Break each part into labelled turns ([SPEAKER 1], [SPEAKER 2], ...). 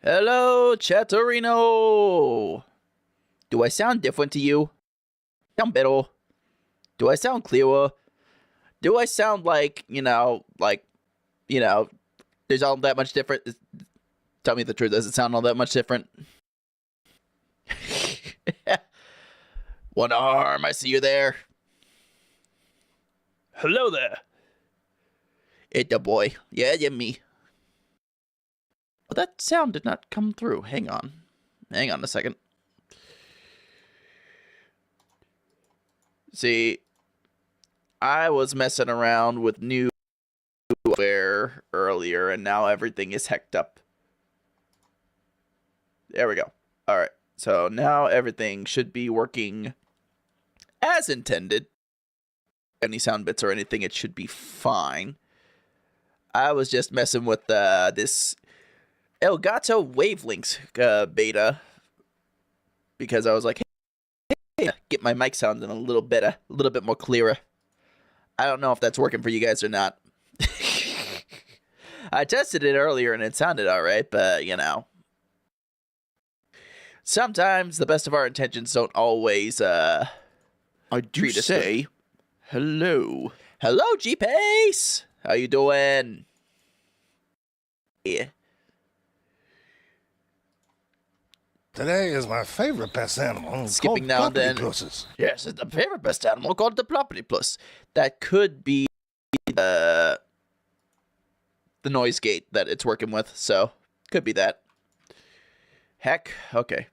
[SPEAKER 1] Hello, Chatterino! Do I sound different to you? Sound better? Do I sound clearer? Do I sound like, there's all that much different? Tell me the truth, does it sound all that much different? One arm, I see you there.
[SPEAKER 2] Hello there.
[SPEAKER 1] It's the boy. Yeah, me. Well, that sound did not come through. Hang on. Hang on a second. See, I was messing around with new software earlier, and now everything is hecked up. There we go. Alright, so now everything should be working as intended. Any sound bits or anything, it should be fine. I was just messing with this Elgato Wavelengths beta because I was like, hey, get my mic sounding a little better, a little bit more clearer. I don't know if that's working for you guys or not. I tested it earlier and it sounded alright, but sometimes the best of our intentions don't always
[SPEAKER 2] I do
[SPEAKER 1] treat us
[SPEAKER 2] say, hello.
[SPEAKER 1] Hello, G-Pace! How you doing? Yeah.
[SPEAKER 3] Today is my favorite pest animal.
[SPEAKER 1] Skipping now and then. Yes, it's the favorite best animal called the Platypus. That could be the noise gate that it's working with, so could be that. Heck, okay.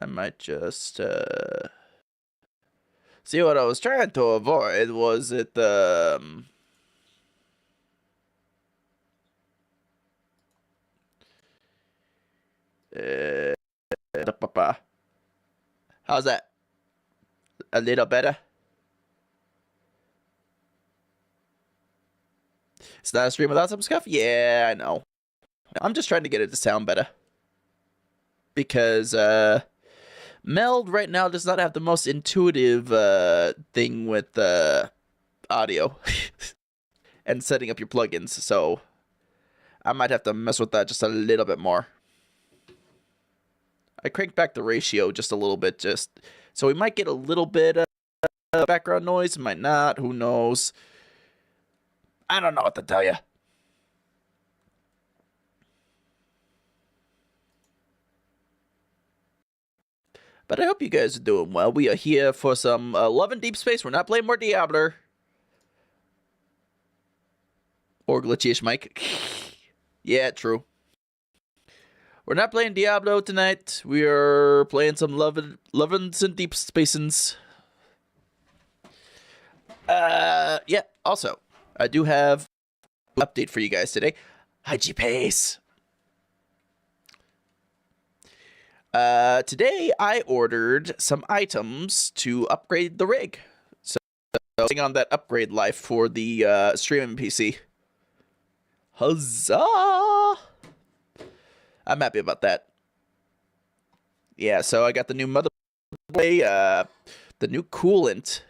[SPEAKER 1] I might just see what I was trying to avoid was it how's that? A little better? It's not a stream without some scuff? Yeah, I know. I'm just trying to get it to sound better. Because, Meld right now does not have the most intuitive, thing with, audio. and setting up your plugins, so I might have to mess with that just a little bit more. I cranked back the ratio just a little bit, so we might get a little bit of background noise, might not, who knows. I don't know what to tell you. But I hope you guys are doing well. We are here for some Love and Deepspace. We're not playing more Diablo. Or glitchy-ish Mike. Yeah, true. We're not playing Diablo tonight. We are playing some Lovins and Deepspacins. Yeah, also, I do have an update for you guys today. Hi, G-Pace. Today I ordered some items to upgrade the rig. So, on that upgrade life for the streaming PC. Huzzah! I'm happy about that. Yeah, so I got the new motherboard, the new coolant,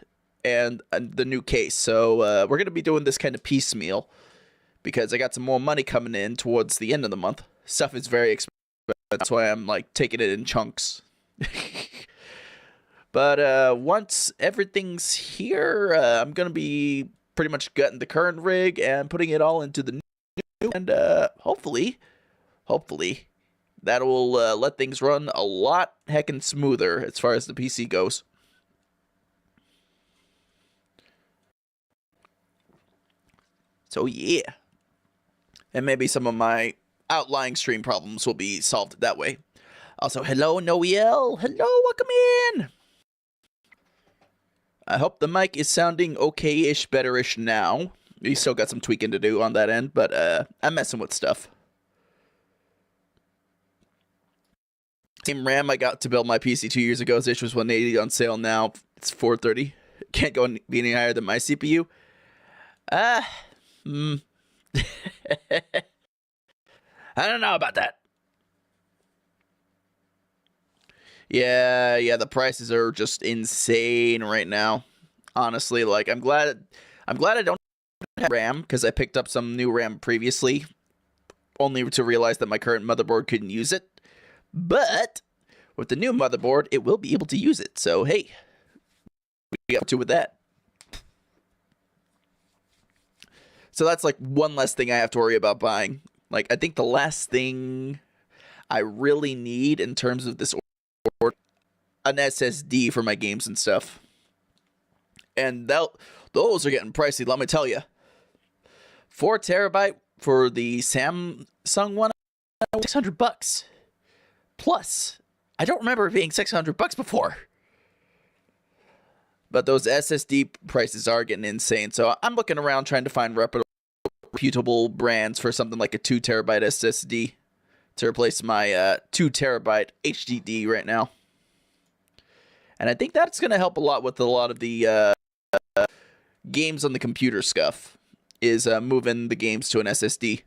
[SPEAKER 1] and the new case. So we're going to be doing this kind of piecemeal because I got some more money coming in towards the end of the month. Stuff is very expensive. That's why I'm like taking it in chunks. But once everything's here, I'm going to be pretty much gutting the current rig and putting it all into the new, and hopefully that will let things run a lot heckin' smoother as far as the PC goes. So yeah. And maybe some of my outlying stream problems will be solved that way. Also, hello, Noel. Hello, welcome in. I hope the mic is sounding okay-ish, better-ish now. We still got some tweaking to do on that end, but I'm messing with stuff. Same RAM I got to build my PC 2 years ago. This was 180 on sale now. It's 430. Can't go be any higher than my CPU. I don't know about that. Yeah, the prices are just insane right now. Honestly, like I'm glad I don't have RAM because I picked up some new RAM previously only to realize that my current motherboard couldn't use it. But with the new motherboard, it will be able to use it. So, hey, we got to with that. So that's like one less thing I have to worry about buying. Like, I think the last thing I really need in terms of this order, an SSD for my games and stuff. And those are getting pricey, let me tell you. 4 terabyte for the Samsung one, $600. Plus, I don't remember it being $600 before. But those SSD prices are getting insane. So I'm looking around trying to find reputable brands for something like a 2 terabyte SSD to replace my 2 terabyte HDD right now. And I think that's going to help a lot with a lot of the games on the computer stuff, is moving the games to an SSD.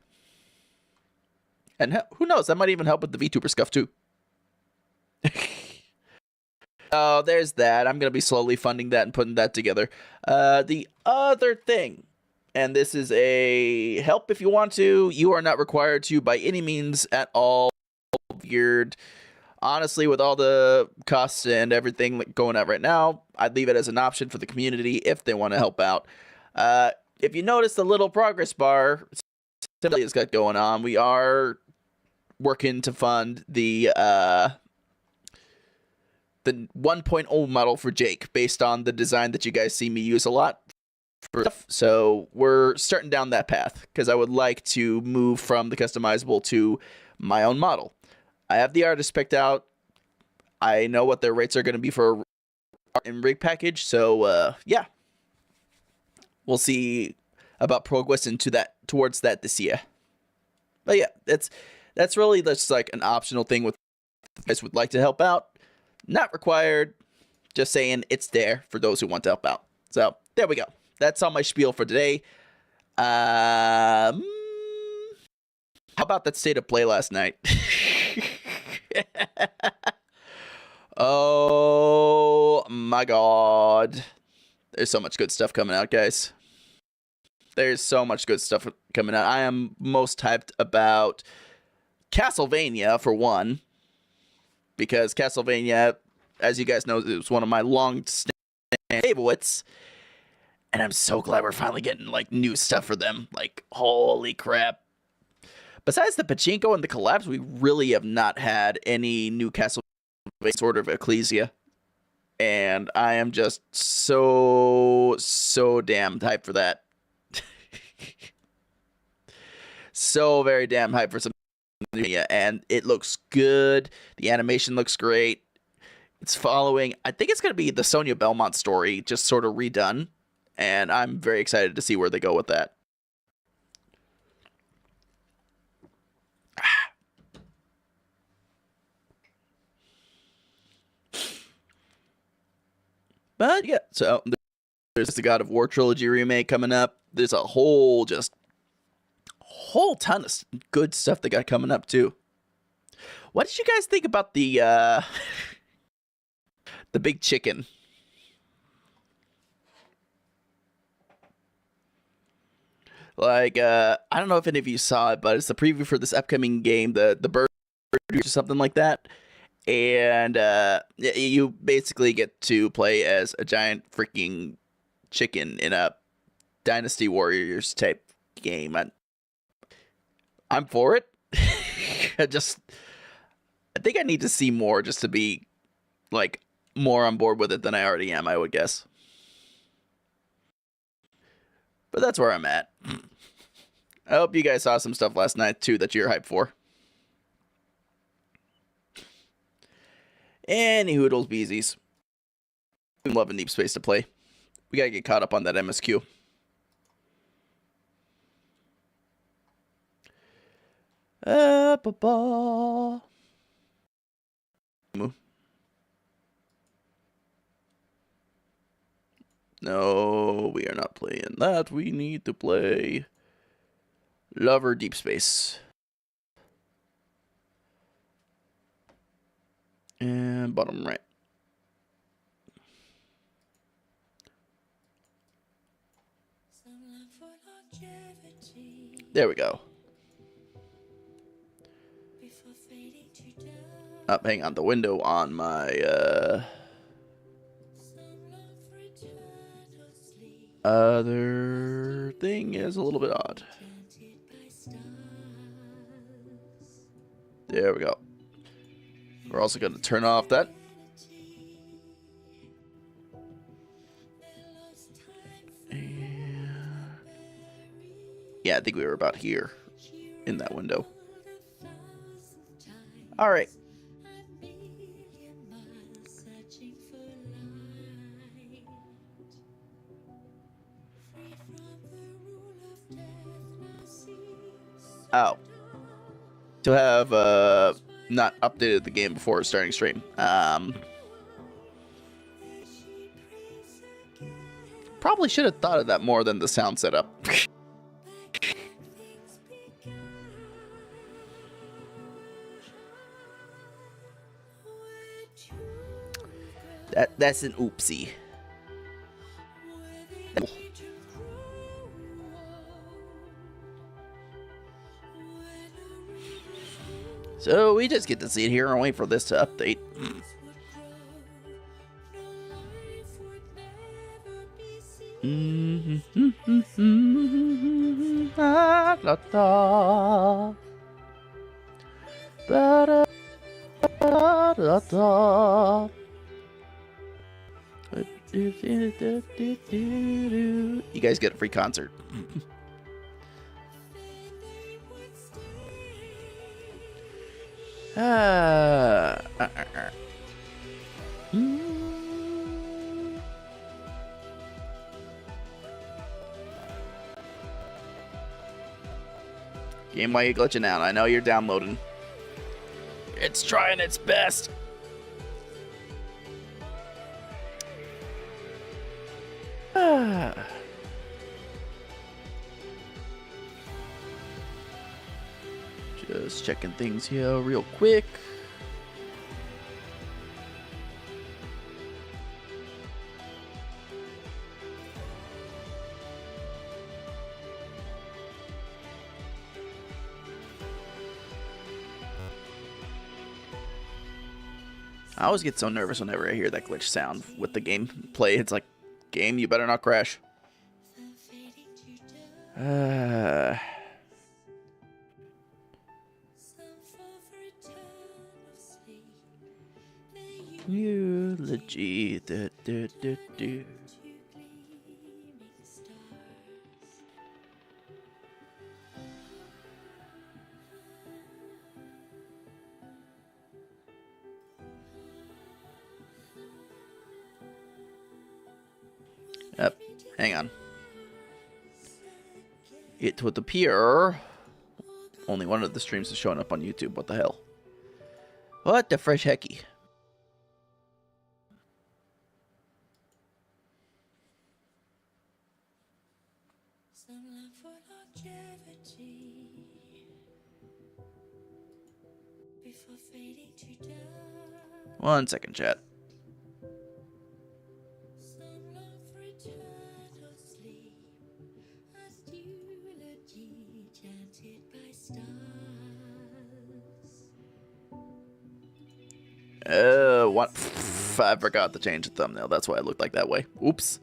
[SPEAKER 1] And who knows, that might even help with the VTuber stuff too. Oh, there's that. I'm going to be slowly funding that and putting that together. The other thing, and this is a help if you want to, you are not required to by any means at all. Weird. Honestly, with all the costs and everything going out right now, I'd leave it as an option for the community if they want to help out. If you notice the little progress bar Simile has got going on, we are working to fund the 1.0 model for Jake based on the design that you guys see me use a lot for stuff. So we're starting down that path because I would like to move from the customizable to my own model. I have the artist picked out. I know what their rates are going to be for a art and rig package. So yeah, we'll see about progress towards that this year. But yeah, that's really just like an optional thing with if you guys would like to help out. Not required. Just saying it's there for those who want to help out. So there we go. That's all my spiel for today. How about that state of play last night? Oh my god. There's so much good stuff coming out, guys. There's so much good stuff coming out. I am most hyped about Castlevania, for one. Because Castlevania, as you guys know, it was one of my long-standing favorites. And I'm so glad we're finally getting, like, new stuff for them. Like, holy crap. Besides the Pachinko and the collabs, we really have not had any new Castlevania sort of Ecclesia. And I am just so damn hyped for that. So very damn hyped for some. And it looks good. The animation looks great. It's following, I think it's going to be the Sonia Belmont story, just sort of redone. And I'm very excited to see where they go with that. But yeah, so there's the God of War trilogy remake coming up. There's a whole ton of good stuff that got coming up too. What did you guys think about the big chicken? Like, I don't know if any of you saw it, but it's the preview for this upcoming game, the bird or something like that. And you basically get to play as a giant freaking chicken in a Dynasty Warriors type game. I'm for it. I think I need to see more just to be like more on board with it than I already am, I would guess. But that's where I'm at. I hope you guys saw some stuff last night too that you're hyped for. Any hoodles beesies. I'm loving Deepspace to play. We gotta get caught up on that MSQ. No, we are not playing that. We need to play Lover Deepspace. And bottom right. There we go. Up, hang on. The window on my other thing is a little bit odd. There we go. We're also going to turn off that. Yeah, I think we were about here in that window. All right. Oh. To have not updated the game before starting stream. Probably should have thought of that more than the sound setup. That's an oopsie. So we just get to sit here and wait for this to update. You guys get a free concert. Game, why you glitching out? I know you're downloading. It's trying its best. Just checking things here real quick. I always get so nervous whenever I hear that glitch sound with the game play. It's like, game, you better not crash. Eulogy. Yep, hang on. It would appear only one of the streams is showing up on YouTube. What the hell? What the fresh hecky? One second, chat. What? I forgot to change the thumbnail. That's why it looked like that way. Oops.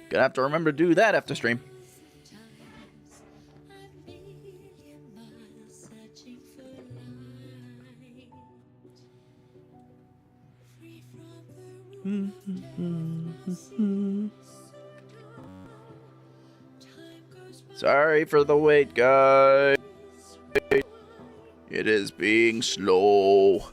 [SPEAKER 1] Gonna have to remember to do that after stream. Sorry for the wait, guys. It is being slow.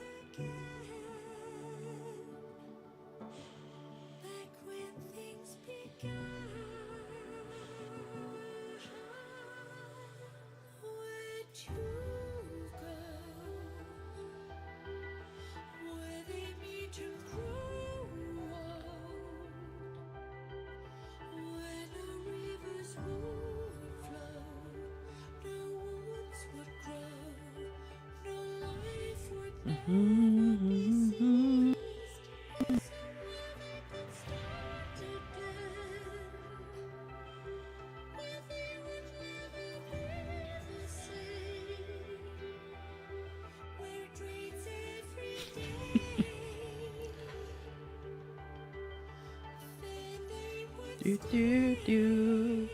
[SPEAKER 1] Do, do, do.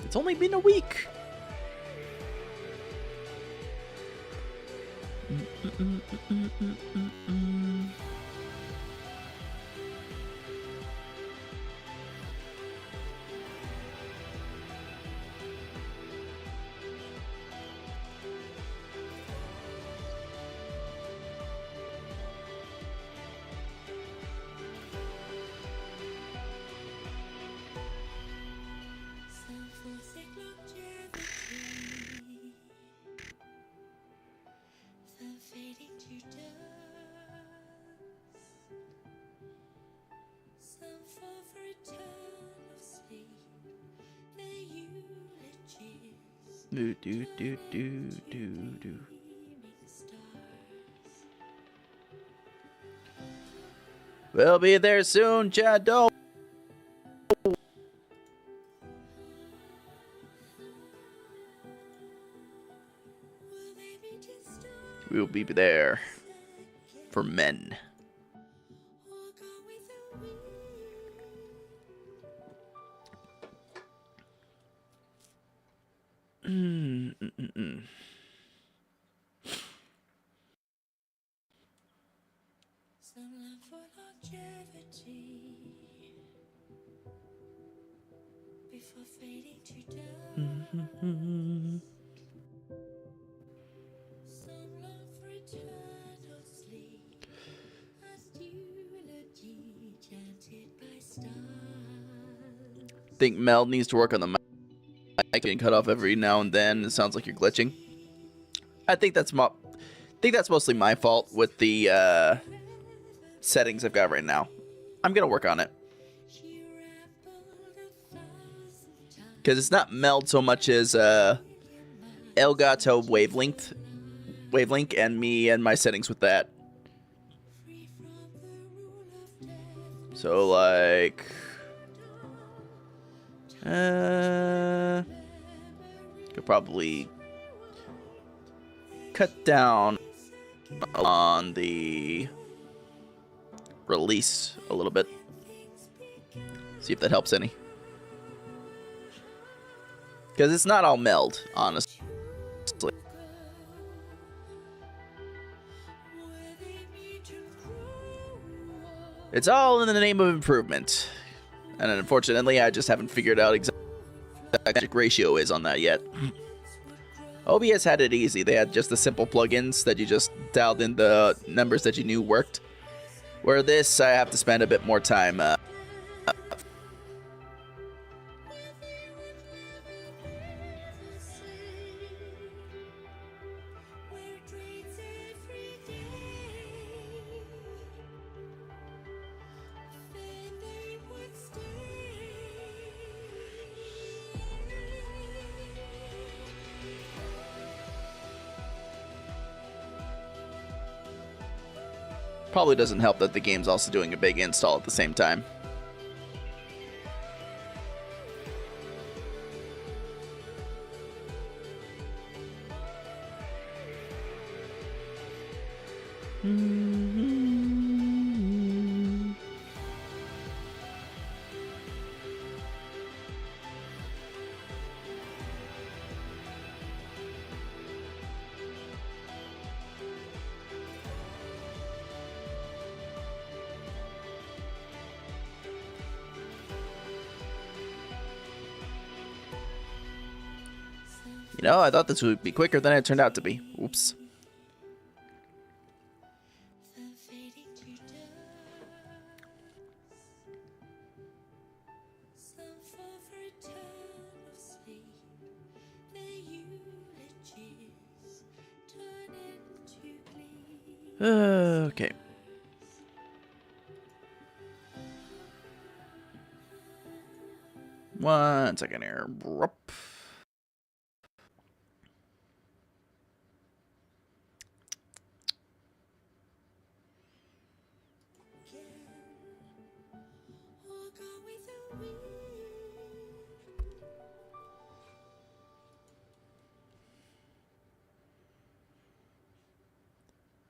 [SPEAKER 1] It's only been a week. Do, do, do, do, do, do. We'll be there soon, Jado. We'll be there for men. Think Mel needs to work on the mic getting cut off every now and then. It sounds like you're glitching. I think that's mostly my fault with the settings I've got right now. I'm gonna work on it because it's not meld so much as Elgato wavelength, and me and my settings with that. So like, could probably cut down on the release a little bit. See if that helps any. Because it's not all meld, honestly. It's all in the name of improvement. And unfortunately, I just haven't figured out exactly what the magic ratio is on that yet. OBS had it easy. They had just the simple plugins that you just dialed in the numbers that you knew worked. Where this, I have to spend a bit more time. Probably doesn't help that the game's also doing a big install at the same time. You know, I thought this would be quicker than it turned out to be. Oops. Okay. One second here.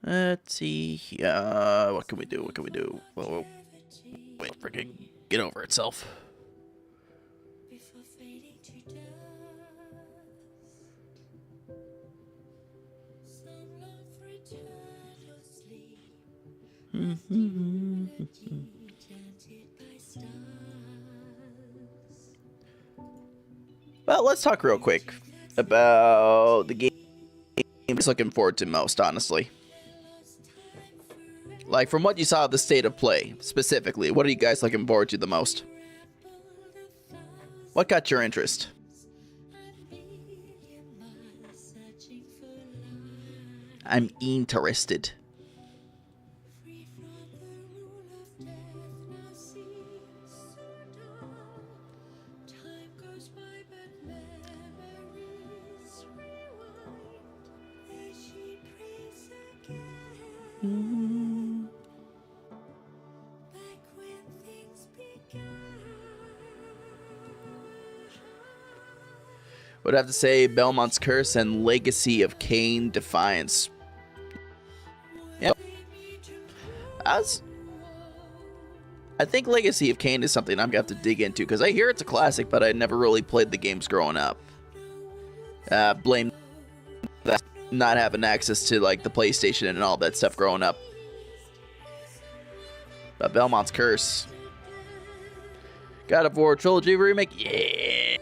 [SPEAKER 1] Let's see. What can we do? What can we do? Whoa. Wait, freaking get over itself. Well, let's talk real quick about the game I'm looking forward to most, honestly. Like, from what you saw of the state of play, specifically, what are you guys looking forward to the most? What got your interest? I'm interested. Would have to say Belmont's Curse and Legacy of Kain Defiance. Yep. I think Legacy of Kain is something I'm going to have to dig into, because I hear it's a classic, but I never really played the games growing up. Blame that not having access to, like, the PlayStation and all that stuff growing up. But Belmont's Curse. God of War Trilogy Remake? Yeah!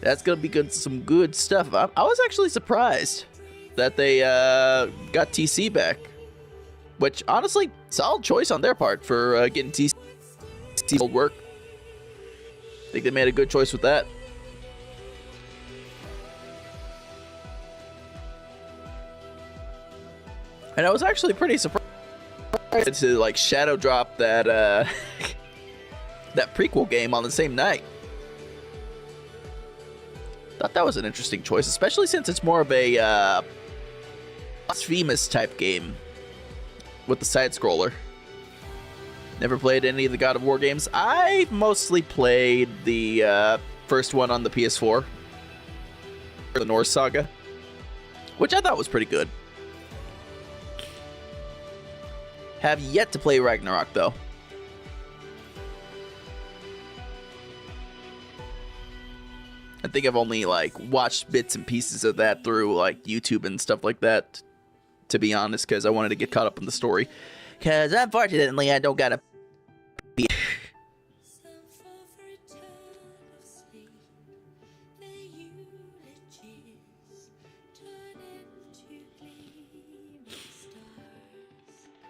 [SPEAKER 1] That's going to be good, some good stuff. I was actually surprised that they got TC back. Which, honestly, solid choice on their part for getting TC old work. I think they made a good choice with that. And I was actually pretty surprised to, like, shadow drop that that prequel game on the same night. Thought that was an interesting choice, especially since it's more of a blasphemous type game with the side scroller. Never played any of the God of War games. I mostly played the first one on the PS4, the Norse Saga, which I thought was pretty good. Have yet to play Ragnarok though. I think I've only, like, watched bits and pieces of that through, like, YouTube and stuff like that, to be honest, because I wanted to get caught up in the story. Because, unfortunately, I don't got a...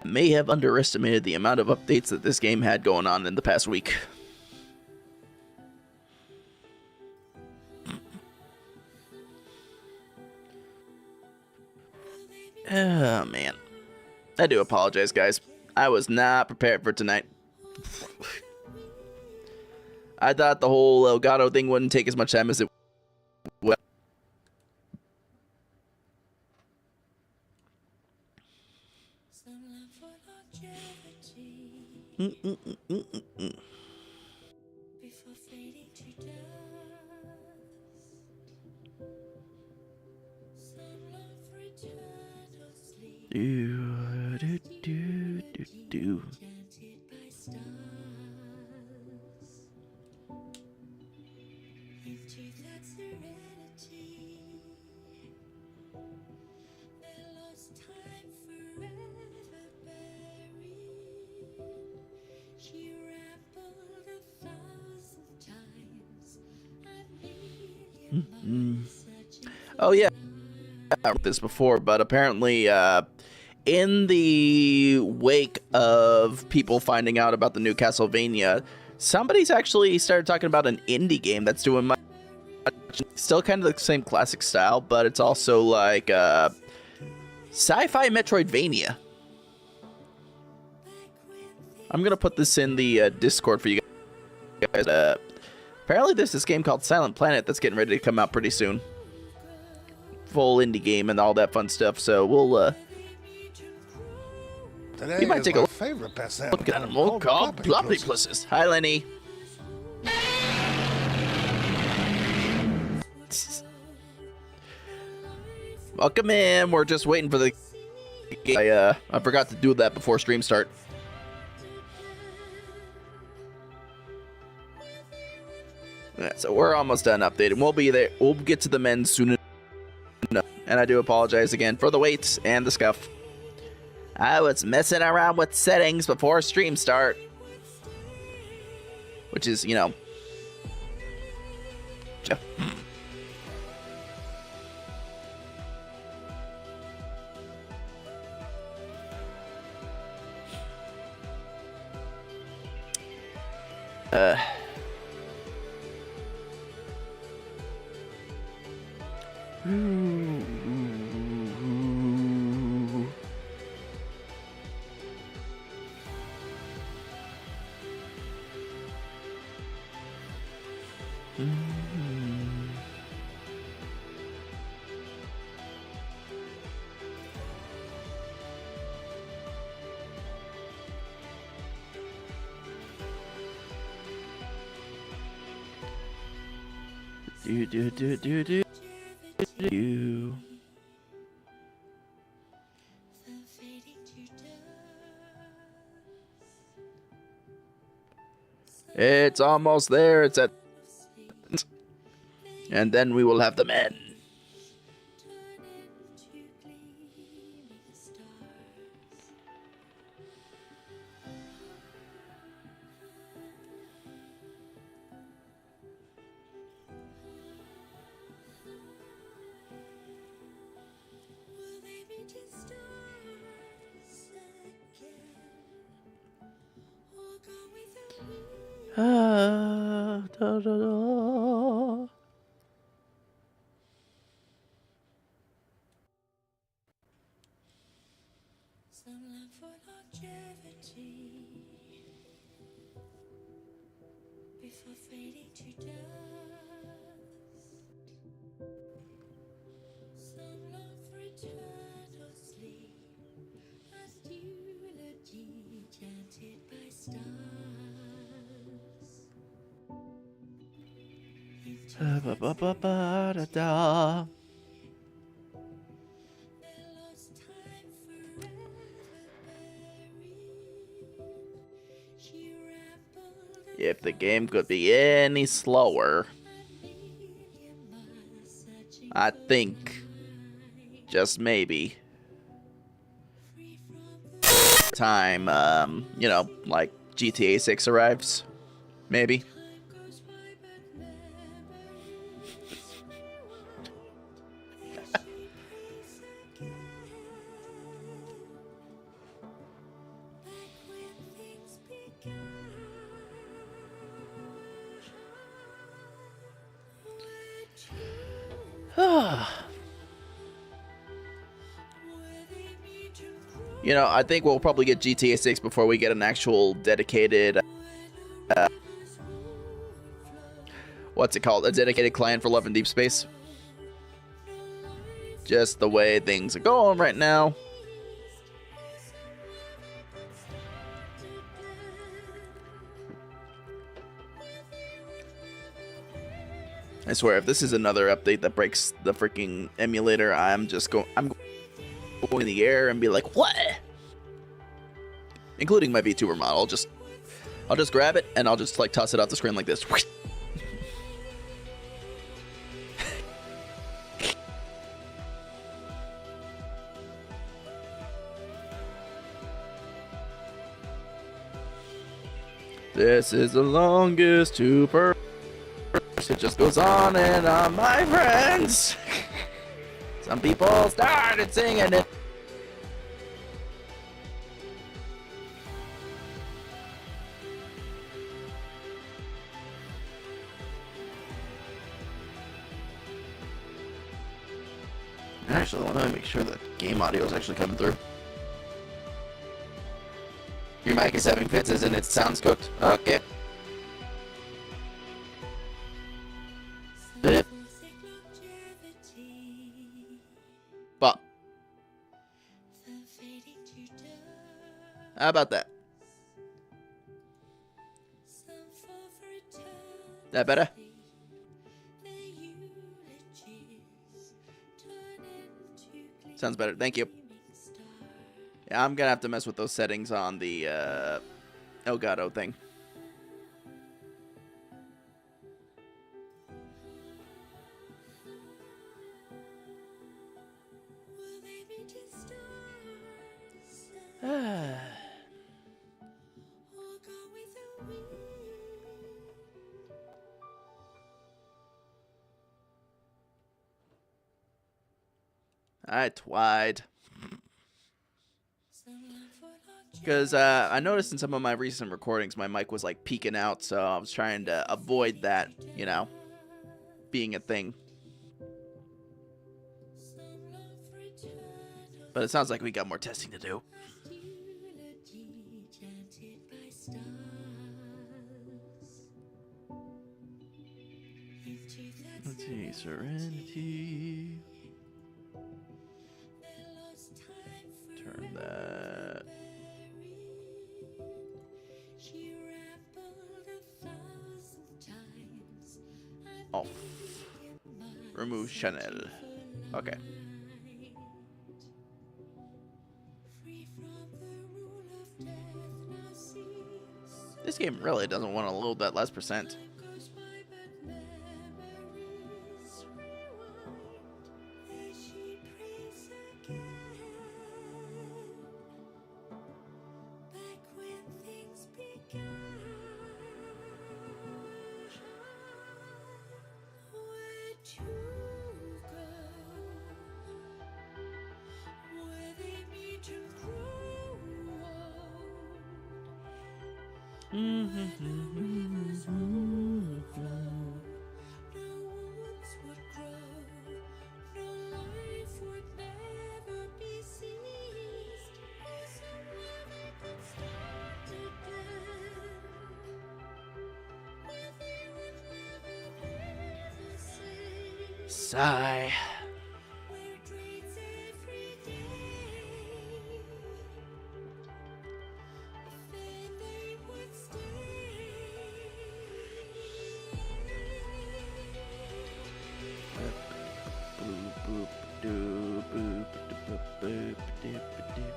[SPEAKER 1] may have underestimated the amount of updates that this game had going on in the past week. Oh, man. I do apologize, guys. I was not prepared for tonight. I thought the whole Elgato thing wouldn't take as much time as it would. Do. Oh yeah, I heard this before, but apparently in the wake of people finding out about the new Castlevania, somebody's actually started talking about an indie game that's doing much, still kind of the same classic style, but it's also like sci-fi Metroidvania. I'm gonna put this in the Discord for you guys. Apparently there's this game called Silent Planet that's getting ready to come out pretty soon. Full indie game and all that fun stuff, so we'll
[SPEAKER 3] Today
[SPEAKER 1] might
[SPEAKER 3] is
[SPEAKER 1] take
[SPEAKER 3] my
[SPEAKER 1] a
[SPEAKER 3] favorite pastime.
[SPEAKER 1] look at them all called Floppy Plusses. Hi, Lenny. Welcome in. We're just waiting for the I forgot to do that before stream start. Yeah, so we're almost done updating. We'll be there. We'll get to the men soon enough. And I do apologize again for the wait and the scuff. I was messing around with settings before stream start. Which is, you know. Do. It's almost there. It's at, and then we will have the men. Da, da, da.
[SPEAKER 4] Some love for longevity before fading to dust. Some long for eternal sleep as eulogy chanted by stars.
[SPEAKER 1] Ba, ba, ba, ba, da, da. If the game could be any slower, I think, just maybe, time, you know, like GTA 6 arrives, maybe. You know, I think we'll probably get GTA 6 before we get an actual dedicated, what's it called? A dedicated client for Love and Deepspace. Just the way things are going right now. I swear, if this is another update that breaks the freaking emulator, I'm going in the air and be like, what? Including my Vtuber model. I'll just grab it and I'll just like toss it off the screen like this. This is the longest Tuber. It just goes on and on, my friends. Some people started singing it. Actually, I want to make sure that game audio is actually coming through. Your mic is having fits, and it sounds cooked. Okay. But how about that? That better? Sounds better. Thank you. Yeah, I'm gonna have to mess with those settings on the Elgato thing.
[SPEAKER 4] Will they be just stars?
[SPEAKER 1] Ah.
[SPEAKER 4] Or go with the wind?
[SPEAKER 1] Alright, wide.
[SPEAKER 4] Some love for longevity.
[SPEAKER 1] Because I noticed in some of my recent recordings, my mic was like peeking out, so I was trying to avoid that, you know, being a thing.
[SPEAKER 4] Some love for eternal
[SPEAKER 1] But it sounds like we got more testing to do.
[SPEAKER 4] eulogy chanted by stars. Into that
[SPEAKER 1] Let's see, Serenity.
[SPEAKER 4] their lost time
[SPEAKER 1] Turn that.
[SPEAKER 4] buried. She rambled 1,000 times.
[SPEAKER 1] Off. Remove Chanel. Okay.
[SPEAKER 4] Free from the rule of death, now see.
[SPEAKER 1] This game really doesn't want to load that less percent.
[SPEAKER 4] Time goes by, but memories rewind as she prays again. Back when things began, where to go? Where they meet and grow old? Rivers overflow, no woods would grow, no life would never be ceased. Oh, somewhere they could start again, where they would never be the same.
[SPEAKER 1] Sigh.
[SPEAKER 4] Where dreams every day, then they would stay.
[SPEAKER 1] Boop, boop, doo, boop, doop, boop, doop, doop.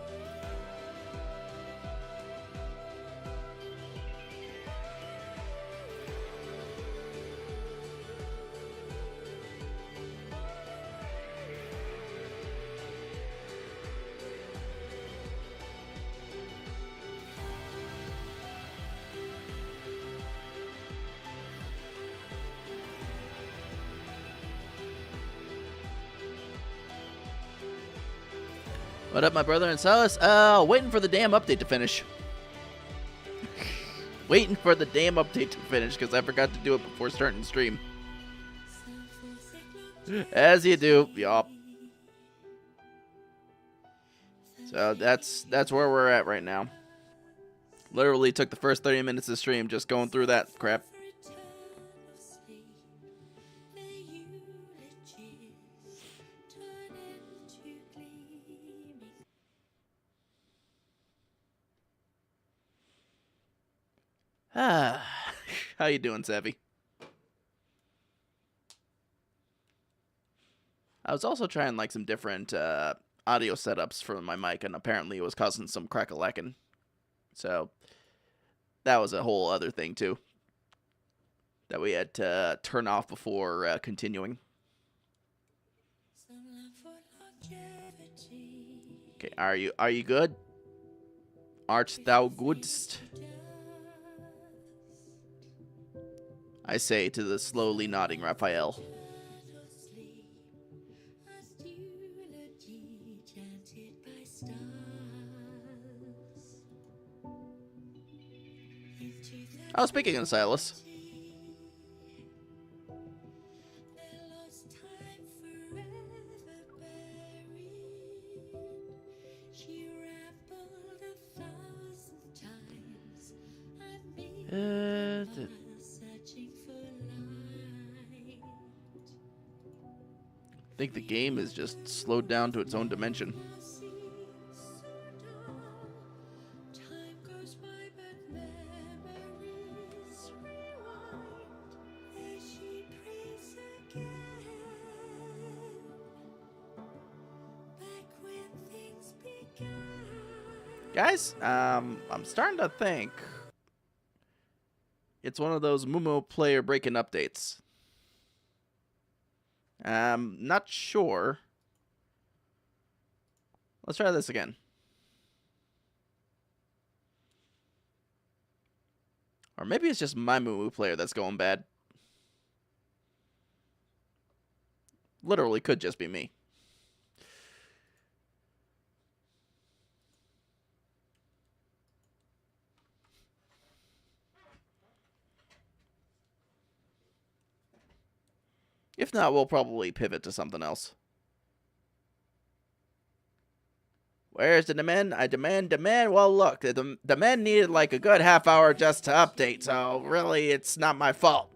[SPEAKER 1] What up, my brother and Silas? Waiting for the damn update to finish. Waiting for the damn update to finish because I forgot to do it before starting the stream. As you do, yup. So that's where we're at right now. Literally took the first 30 minutes of the stream just going through that crap.
[SPEAKER 4] For eternal sleep, their eulogies turn into gleaming.
[SPEAKER 1] Ah, how you doing, Savvy? I was also trying like some different audio setups for my mic, and apparently it was causing some crack-a-lacking. So that was a whole other thing too that we had to turn off before continuing.
[SPEAKER 4] Some love for longevity.
[SPEAKER 1] Okay, are you good? Art thou goodst? I say to the slowly nodding Raphael.
[SPEAKER 4] Eternal sleep, as eulogy chanted by stars. Into that
[SPEAKER 1] Oh, speaking of Silas,
[SPEAKER 4] their lost time forever buried. She rambled 1,000 times and me searching for light.
[SPEAKER 1] I think the game is just slowed down to its own dimension.
[SPEAKER 4] Now seems so dull. Time goes by, but memories rewind as she prays again. Back
[SPEAKER 1] Guys, I'm starting to think it's one of those Mumu player break-in updates. Not sure. Let's try this again. Or maybe it's just my Mumu player that's going bad. Literally could just be me. If not, we'll probably pivot to something else. Where's the demand? I demand. Well, look, the demand needed like a good half hour just to update, so really it's not my fault.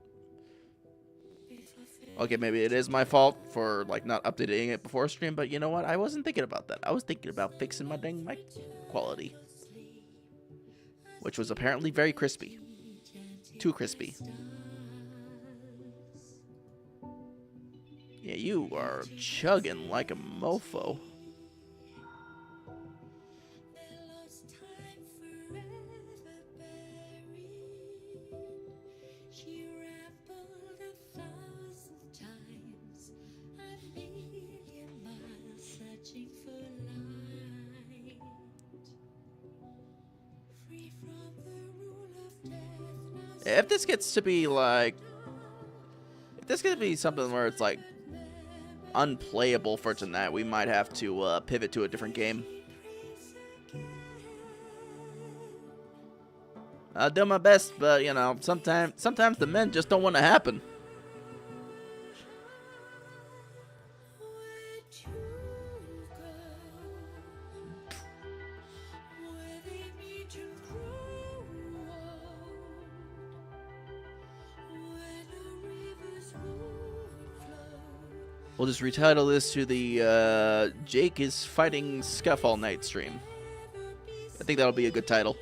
[SPEAKER 1] Okay, maybe it is my fault for like not updating it before stream, but you know what? I wasn't thinking about that. I was thinking about fixing my dang mic quality, which was apparently very crispy. Too crispy. Yeah, you are chugging like a mofo. If this gets to be like, if this gets to be something where it's like unplayable for tonight, we might have to pivot to a different game. I'll do my best, but you know, sometimes the men just don't want to happen. We'll just retitle this to the Jake is fighting Scuff all night stream. I think that'll be a good title.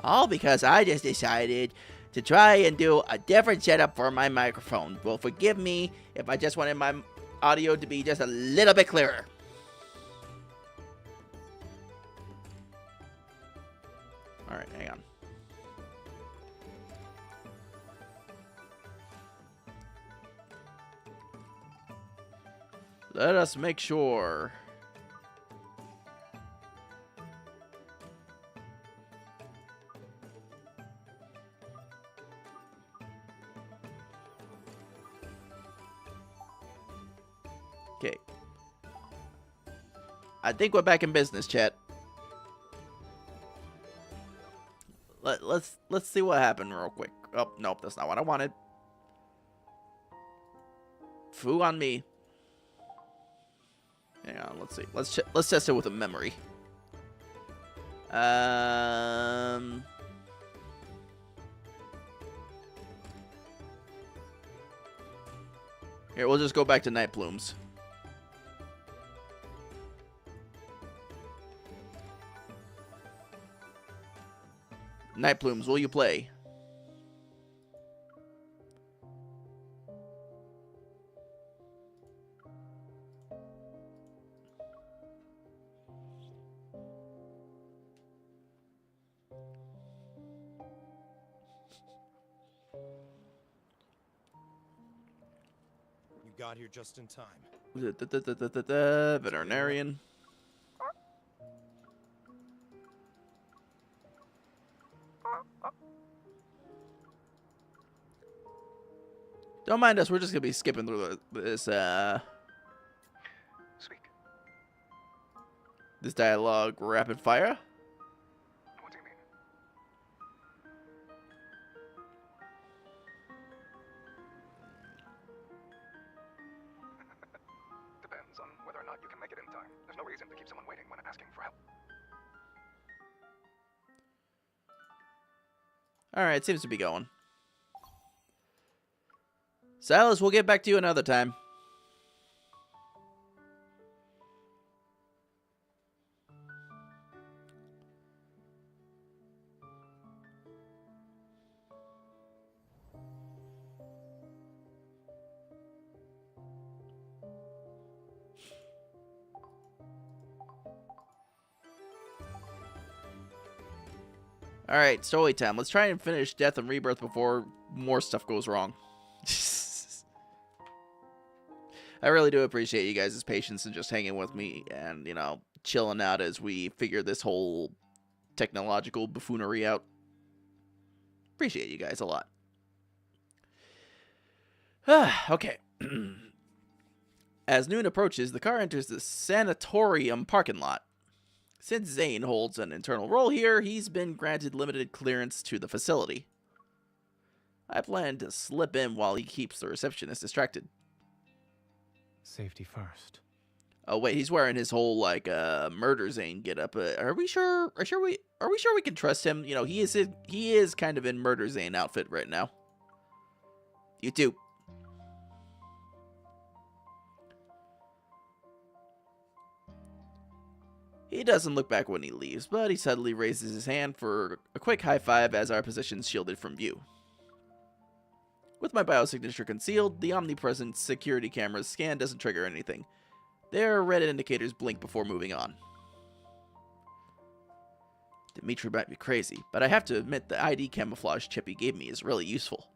[SPEAKER 1] All because I just decided to try and do a different setup for my microphone. Well, forgive me if I just wanted my audio to be just a little bit clearer. Alright, hang on. Let us make sure. Okay. I think we're back in business, chat. Let's see what happened real quick. Oh, nope, that's not what I wanted. Foo on me. Hang on, let's see. Let's test it with a memory. Here, we'll just go back to Night Plumes. Night Plumes, will you play?
[SPEAKER 5] You got here just in time.
[SPEAKER 1] Veterinarian. Don't mind us, we're just gonna be skipping through this
[SPEAKER 6] Speak.
[SPEAKER 1] this dialogue rapid fire.
[SPEAKER 6] What do you mean? Depends on whether or not you can make it in time. There's no reason to keep someone waiting when asking for help.
[SPEAKER 1] Alright, seems to be going. Silas, we'll get back to you another time. Alright, story time. Let's try and finish Death and Rebirth before more stuff goes wrong. I really do appreciate you guys' patience and just hanging with me and, you know, chilling out as we figure this whole technological buffoonery out. Appreciate you guys a lot. Okay. As noon approaches, the car enters the sanatorium parking lot. Since Zane holds an internal role here, he's been granted limited clearance to the facility. I plan to slip in while he keeps the receptionist distracted.
[SPEAKER 5] Safety first.
[SPEAKER 1] Oh wait, he's wearing his whole like murder Zane getup. Are we sure we can trust him? You know, he is kind of in murder Zane outfit right now. You too. He doesn't look back when he leaves, but he suddenly raises his hand for a quick high five as our position's shielded from view. With my biosignature concealed, the omnipresent security camera's scan doesn't trigger anything. Their red indicators blink before moving on. Dimitri might be crazy, but I have to admit the ID camouflage chip he gave me is really useful.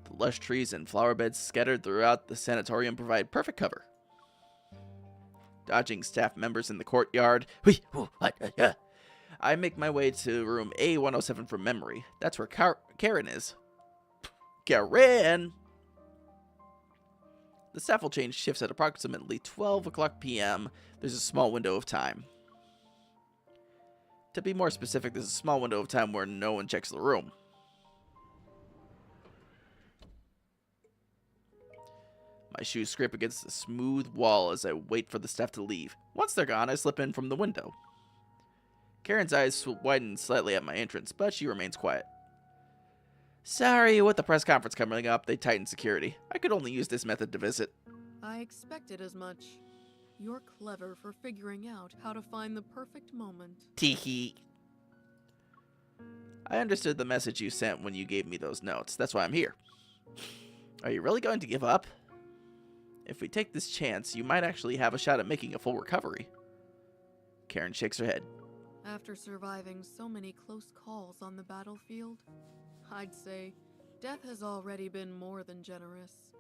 [SPEAKER 1] The lush trees and flower beds scattered throughout the sanatorium provide perfect cover. Dodging staff members in the courtyard, I make my way to room A107 from memory. That's where Karen is. Karen! The staff will change shifts at approximately 12 o'clock p.m. There's a small window of time. To be more specific, there's a small window of time where no one checks the room. My shoes scrape against the smooth wall as I wait for the staff to leave. Once they're gone, I slip in from the window. Karen's eyes widen slightly at my entrance, but she remains quiet. Sorry, with the press conference coming up, they tightened security. I could only use this method to visit.
[SPEAKER 7] I expected as much. You're clever for figuring out how to find the perfect moment.
[SPEAKER 1] Teehee. I understood the message you sent when you gave me those notes. That's why I'm here. Are you really going to give up? If we take this chance, you might actually have a shot at making a full recovery. Karen shakes her head.
[SPEAKER 7] After surviving so many close calls on the battlefield, I'd say death has already been more than generous.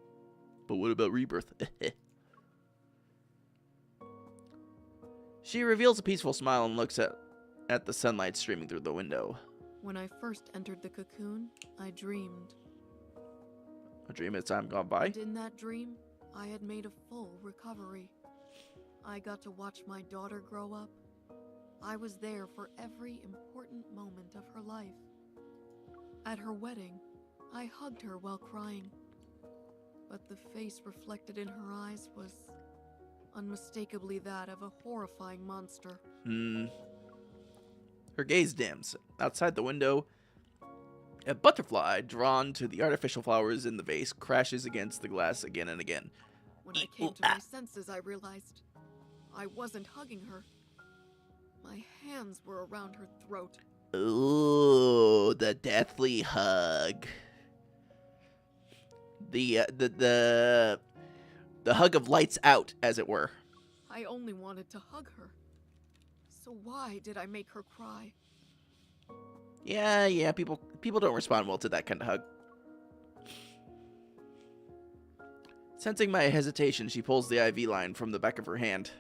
[SPEAKER 1] But what about Rebirth? She reveals a peaceful smile and looks at the sunlight streaming through the window.
[SPEAKER 7] When I first entered the cocoon, I dreamed.
[SPEAKER 1] A dream as time gone by?
[SPEAKER 7] And in that dream, I had made a full recovery. I got to watch my daughter grow up. I was there for every important moment of her life. At her wedding, I hugged her while crying. But the face reflected in her eyes was unmistakably that of a horrifying monster.
[SPEAKER 1] Her gaze dims. Outside the window, a butterfly drawn to the artificial flowers in the vase crashes against the glass again and again.
[SPEAKER 7] When I came to my senses, I realized I wasn't hugging her. My hands were around her throat.
[SPEAKER 1] Ooh, the deathly hug. The hug of lights out, as it were.
[SPEAKER 7] I only wanted to hug her. So why did I make her cry?
[SPEAKER 1] Yeah, people don't respond well to that kind of hug. Sensing my hesitation, she pulls the IV line from the back of her hand.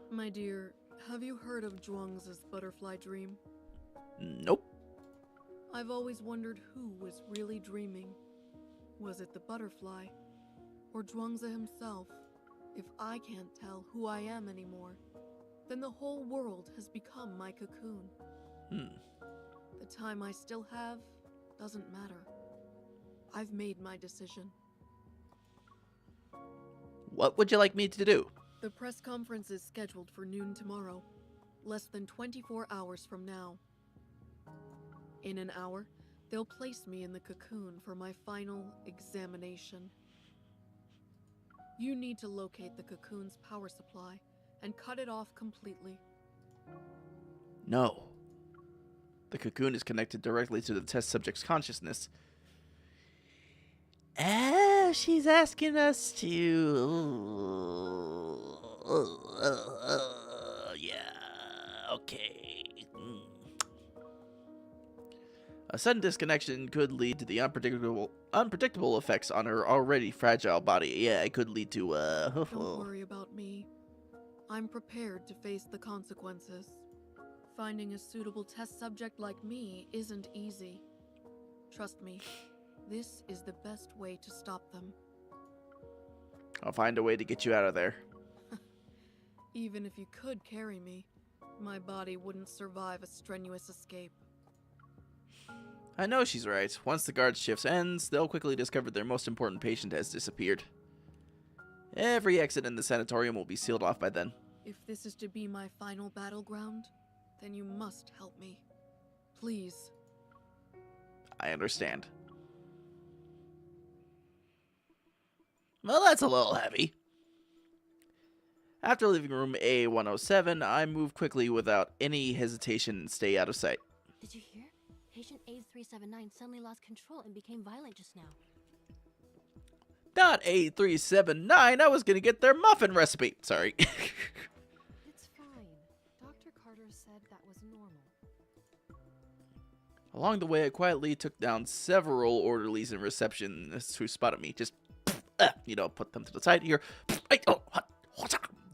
[SPEAKER 7] My dear, have you heard of Zhuangzi's butterfly dream?
[SPEAKER 1] Nope.
[SPEAKER 7] I've always wondered who was really dreaming. Was it the butterfly? Or Zhuangzi himself? If I can't tell who I am anymore, then the whole world has become my cocoon. The time I still have doesn't matter. I've made my decision.
[SPEAKER 1] What would you like me to do?
[SPEAKER 7] The press conference is scheduled for noon tomorrow, less than 24 hours from now. In an hour, they'll place me in the cocoon for my final examination. You need to locate the cocoon's power supply and cut it off completely.
[SPEAKER 1] No. The cocoon is connected directly to the test subject's consciousness. She's asking us to... yeah, okay. A sudden disconnection could lead to the unpredictable effects on her already fragile body. Yeah, it could lead to,
[SPEAKER 7] Don't worry about me. I'm prepared to face the consequences. Finding a suitable test subject like me isn't easy. Trust me, this is the best way to stop them.
[SPEAKER 1] I'll find a way to get you out of there.
[SPEAKER 7] Even if you could carry me, my body wouldn't survive a strenuous escape.
[SPEAKER 1] I know she's right. Once the guard shift ends, they'll quickly discover their most important patient has disappeared. Every exit in the sanatorium will be sealed off by then.
[SPEAKER 7] If this is to be my final battleground, then you must help me. Please.
[SPEAKER 1] I understand. Well, that's a little heavy. After leaving room A107, I move quickly without any hesitation and stay out of sight.
[SPEAKER 8] Did you hear? Patient A379 suddenly lost control and became violent just now.
[SPEAKER 1] Not A379, I was gonna get their muffin recipe. Sorry.
[SPEAKER 8] It's fine. Dr. Carter said that was normal.
[SPEAKER 1] Along the way, I quietly took down several orderlies and receptionists who spotted me. Just, put them to the side here.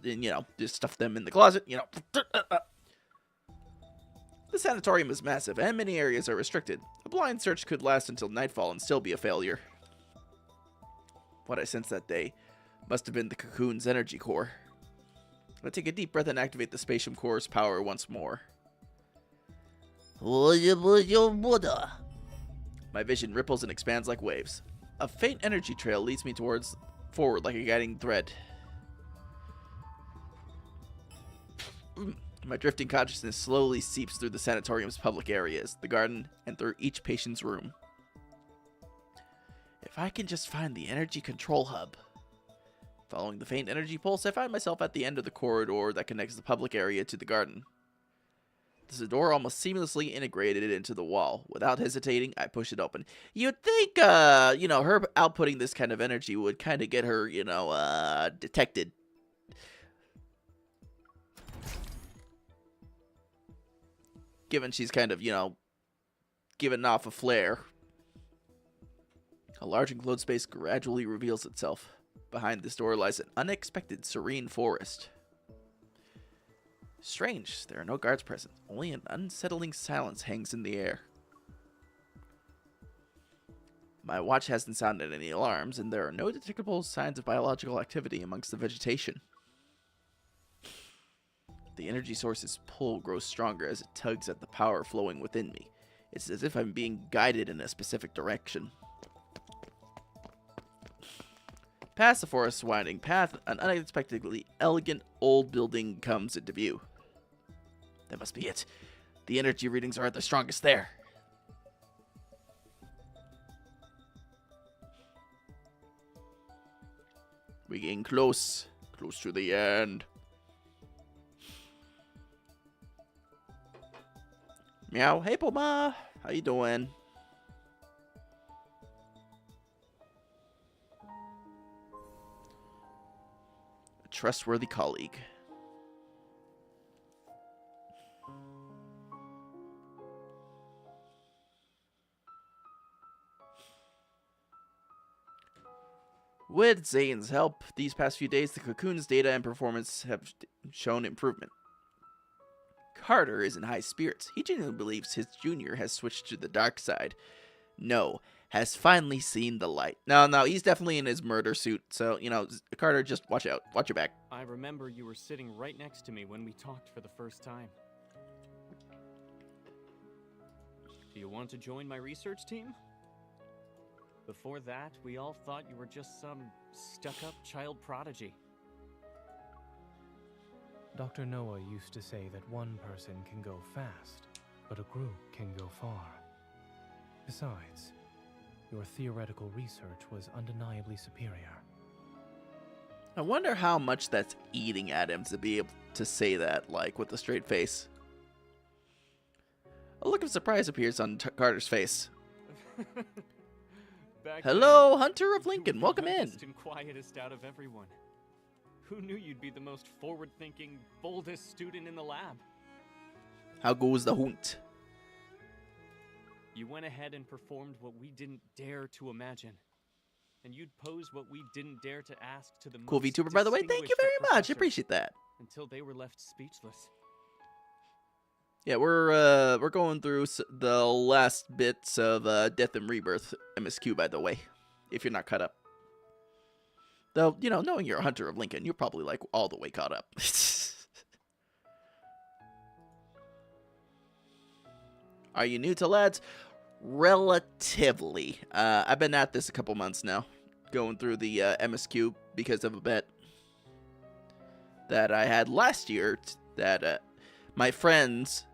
[SPEAKER 1] And, just stuff them in the closet, The sanatorium is massive, and many areas are restricted. A blind search could last until nightfall and still be a failure. What I sensed that day must have been the cocoon's energy core. I take a deep breath and activate the spatium core's power once more. My vision ripples and expands like waves. A faint energy trail leads me forward like a guiding thread. My drifting consciousness slowly seeps through the sanatorium's public areas, the garden, and through each patient's room. If I can just find the energy control hub. Following the faint energy pulse, I find myself at the end of the corridor that connects the public area to the garden. There's a door almost seamlessly integrated into the wall. Without hesitating, I push it open. You'd think, her outputting this kind of energy would kind of get her, detected. Given she's kind of, giving off a flare. A large enclosed space gradually reveals itself. Behind this door lies an unexpected serene forest. Strange, there are no guards present. Only an unsettling silence hangs in the air. My watch hasn't sounded any alarms, and there are no detectable signs of biological activity amongst the vegetation. The energy source's pull grows stronger as it tugs at the power flowing within me. It's as if I'm being guided in a specific direction. Past the forest's winding path, an unexpectedly elegant old building comes into view. That must be it. The energy readings are at their strongest there. We're getting close to the end. Meow. Hey, Poma. How you doing? A trustworthy colleague. With Zane's help, these past few days, the Cocoon's data and performance have shown improvement. Carter is in high spirits. He genuinely believes his junior has switched to the dark side. No, has finally seen the light. No, he's definitely in his murder suit. So, Carter, just watch out. Watch your back.
[SPEAKER 9] I remember you were sitting right next to me when we talked for the first time. Do you want to join my research team? Before that, we all thought you were just some stuck-up child prodigy.
[SPEAKER 5] Dr. Noah used to say that one person can go fast, but a group can go far. Besides, your theoretical research was undeniably superior.
[SPEAKER 1] I wonder how much that's eating at him to be able to say that, with a straight face. A look of surprise appears on Carter's face. Hello, Hunter of Lincoln. Welcome in.
[SPEAKER 9] And quietest out of everyone. Who knew you'd be the most forward-thinking, boldest student in the lab?
[SPEAKER 1] How goes the hunt?
[SPEAKER 9] You went ahead and performed what we didn't dare to imagine. And you'd pose what we didn't dare to ask to the
[SPEAKER 1] Cool
[SPEAKER 9] most
[SPEAKER 1] Vtuber, by the way. Thank you very
[SPEAKER 9] distinguished of
[SPEAKER 1] much. I
[SPEAKER 9] professors,
[SPEAKER 1] appreciate that.
[SPEAKER 9] until they were left speechless.
[SPEAKER 1] Yeah, we're going through the last bits of Death and Rebirth MSQ, by the way, if you're not caught up. Though, you know, knowing you're a Hunter of Lincoln, you're probably like all the way caught up. Are you new to lads? Relatively. I've been at this a couple months now, going through the MSQ because of a bet that I had last year that my friends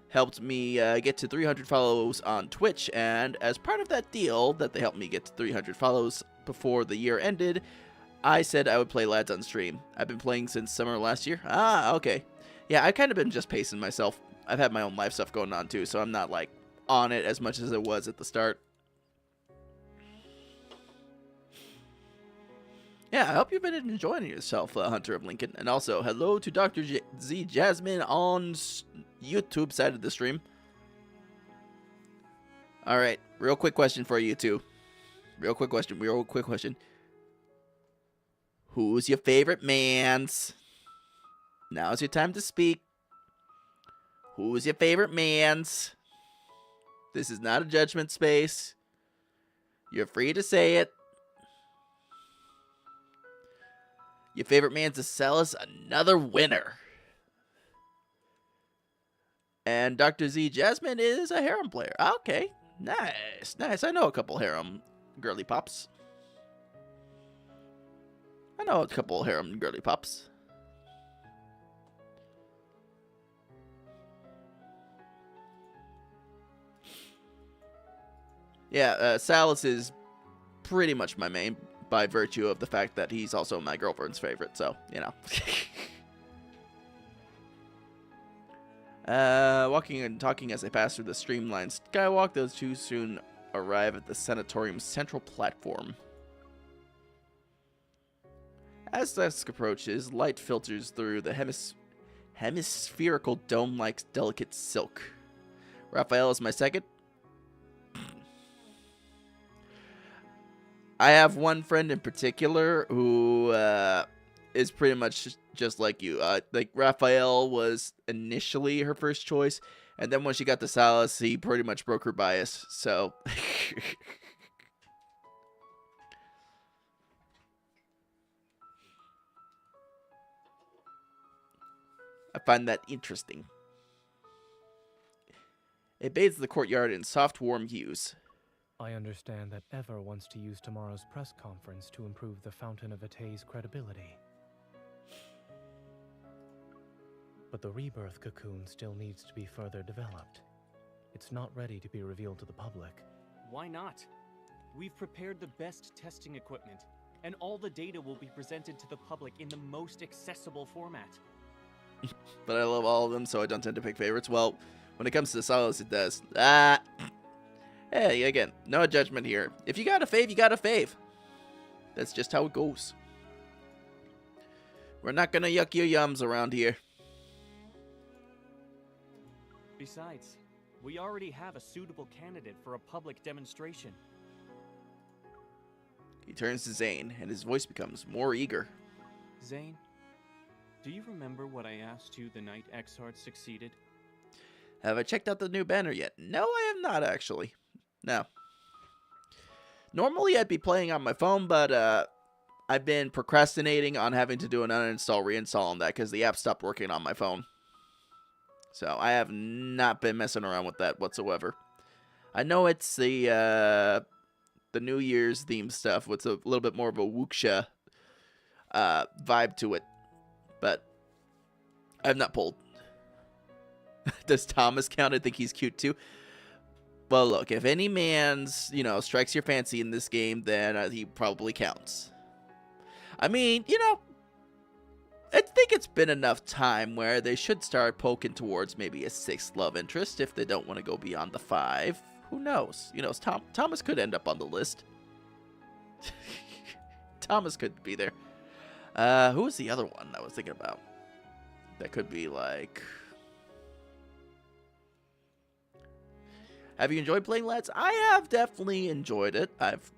[SPEAKER 1] helped me get to 300 follows on Twitch, and as part of that deal that they helped me get to 300 follows before the year ended, I said I would play lads on stream. I've been playing since summer last year. Ah, okay. Yeah, I've kind of been just pacing myself. I've had my own life stuff going on too, so I'm not like on it as much as it was at the start. Yeah, I hope you've been enjoying yourself, Hunter of Lincoln. And also, hello to Dr. Z Jasmine on YouTube side of the stream. Alright, real quick question for you two. Real quick question. Who's your favorite mans? Now's your time to speak. Who's your favorite mans? This is not a judgment space. You're free to say it. Your favorite man's to sell us another winner. And Dr. Z Jasmine is a harem player. Okay, nice, nice. I know a couple harem girly pops. Yeah, Salas is pretty much my main by virtue of the fact that he's also my girlfriend's favorite, so, you know. Walking and talking as I pass through the streamlined skywalk, those two soon arrive at the sanatorium's central platform. As dusk approaches, light filters through the hemispherical dome-like delicate silk. Raphael is my second. I have one friend in particular who is pretty much just like you. Like, Raphael was initially her first choice, and then when she got to Salas, he pretty much broke her bias, so... I find that interesting. It bathes the courtyard in soft, warm hues.
[SPEAKER 5] I understand that Ever wants to use tomorrow's press conference to improve the Fountain of Atay's credibility. But the rebirth cocoon still needs to be further developed. It's not ready to be revealed to the public.
[SPEAKER 9] Why not? We've prepared the best testing equipment, and all the data will be presented to the public in the most accessible format.
[SPEAKER 1] But I love all of them, so I don't tend to pick favorites. Well, when it comes to Salas, it does. Hey, again, no judgment here. If you got a fave, you got a fave. That's just how it goes. We're not gonna yuck your yums around here.
[SPEAKER 9] Besides, we already have a suitable candidate for a public demonstration.
[SPEAKER 1] He turns to Zane, and his voice becomes more eager.
[SPEAKER 9] Zane, do you remember what I asked you the night Exhart succeeded?
[SPEAKER 1] Have I checked out the new banner yet? No, I have not, actually. No. Normally, I'd be playing on my phone, but I've been procrastinating on having to do an uninstall, reinstall on that because the app stopped working on my phone. So I have not been messing around with that whatsoever. I know it's the New Year's theme stuff with a little bit more of a wuxia vibe to it, but I've not pulled. Does Thomas count? I think he's cute too. Well, look, if any man's, strikes your fancy in this game, then he probably counts. I mean, I think it's been enough time where they should start poking towards maybe a 6th love interest if they don't want to go beyond the 5. Who knows? Thomas could end up on the list. Thomas could be there. Who was the other one I was thinking about? That could be like... Have you enjoyed playing Let's? I have definitely enjoyed it. I've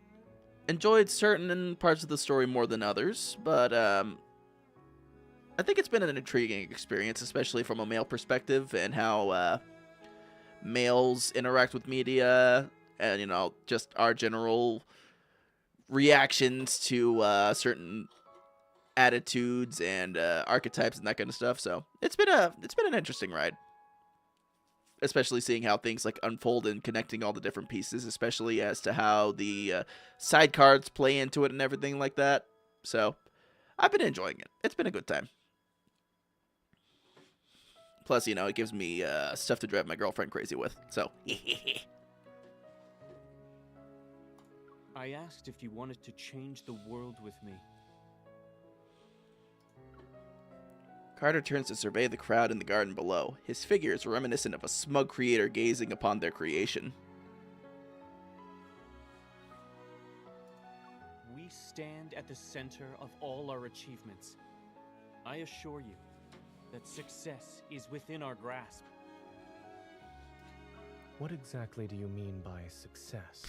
[SPEAKER 1] enjoyed certain parts of the story more than others, but I think it's been an intriguing experience, especially from a male perspective and how males interact with media and, you know, just our general reactions to certain attitudes and archetypes and that kind of stuff. So it's been an interesting ride, especially seeing how things like unfold and connecting all the different pieces, especially as to how the side cards play into it and everything like that. So I've been enjoying it. It's been a good time. Plus, you know, it gives me stuff to drive my girlfriend crazy with. So
[SPEAKER 9] I asked if you wanted to change the world with me.
[SPEAKER 1] Carter turns to survey the crowd in the garden below. His figure is reminiscent of a smug creator gazing upon their creation.
[SPEAKER 9] We stand at the center of all our achievements. I assure you that success is within our grasp.
[SPEAKER 5] What exactly do you mean by success?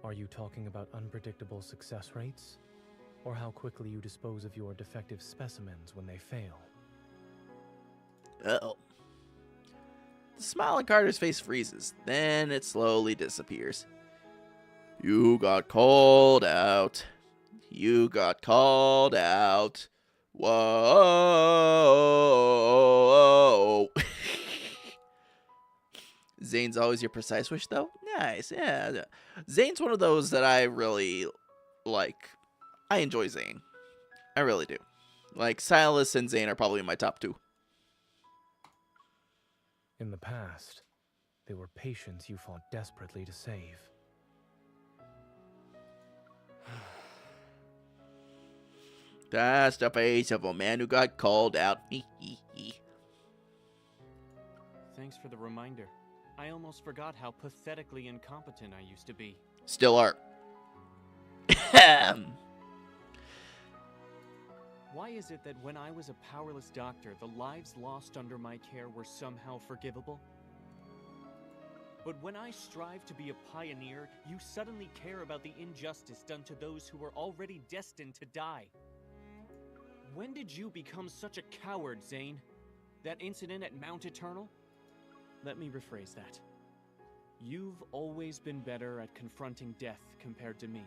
[SPEAKER 5] Are you talking about unpredictable success rates? Or how quickly you dispose of your defective specimens when they fail?
[SPEAKER 1] Uh-oh. The smile on Carter's face freezes, then it slowly disappears. You got called out. You got called out. Whoa. Zane's always your precise wish, though? Nice, yeah. Zane's one of those that I really like. I enjoy Zane. I really do. Like, Silas and Zane are probably my top two.
[SPEAKER 5] In the past, they were patients you fought desperately to save.
[SPEAKER 1] That's the face of a man who got called out.
[SPEAKER 9] Thanks for the reminder. I almost forgot how pathetically incompetent I used to be.
[SPEAKER 1] Still are.
[SPEAKER 9] Why is it that when I was a powerless doctor, the lives lost under my care were somehow forgivable? But when I strive to be a pioneer, you suddenly care about the injustice done to those who were already destined to die. When did you become such a coward, Zane? That incident at Mount Eternal? Let me rephrase that. You've always been better at confronting death compared to me.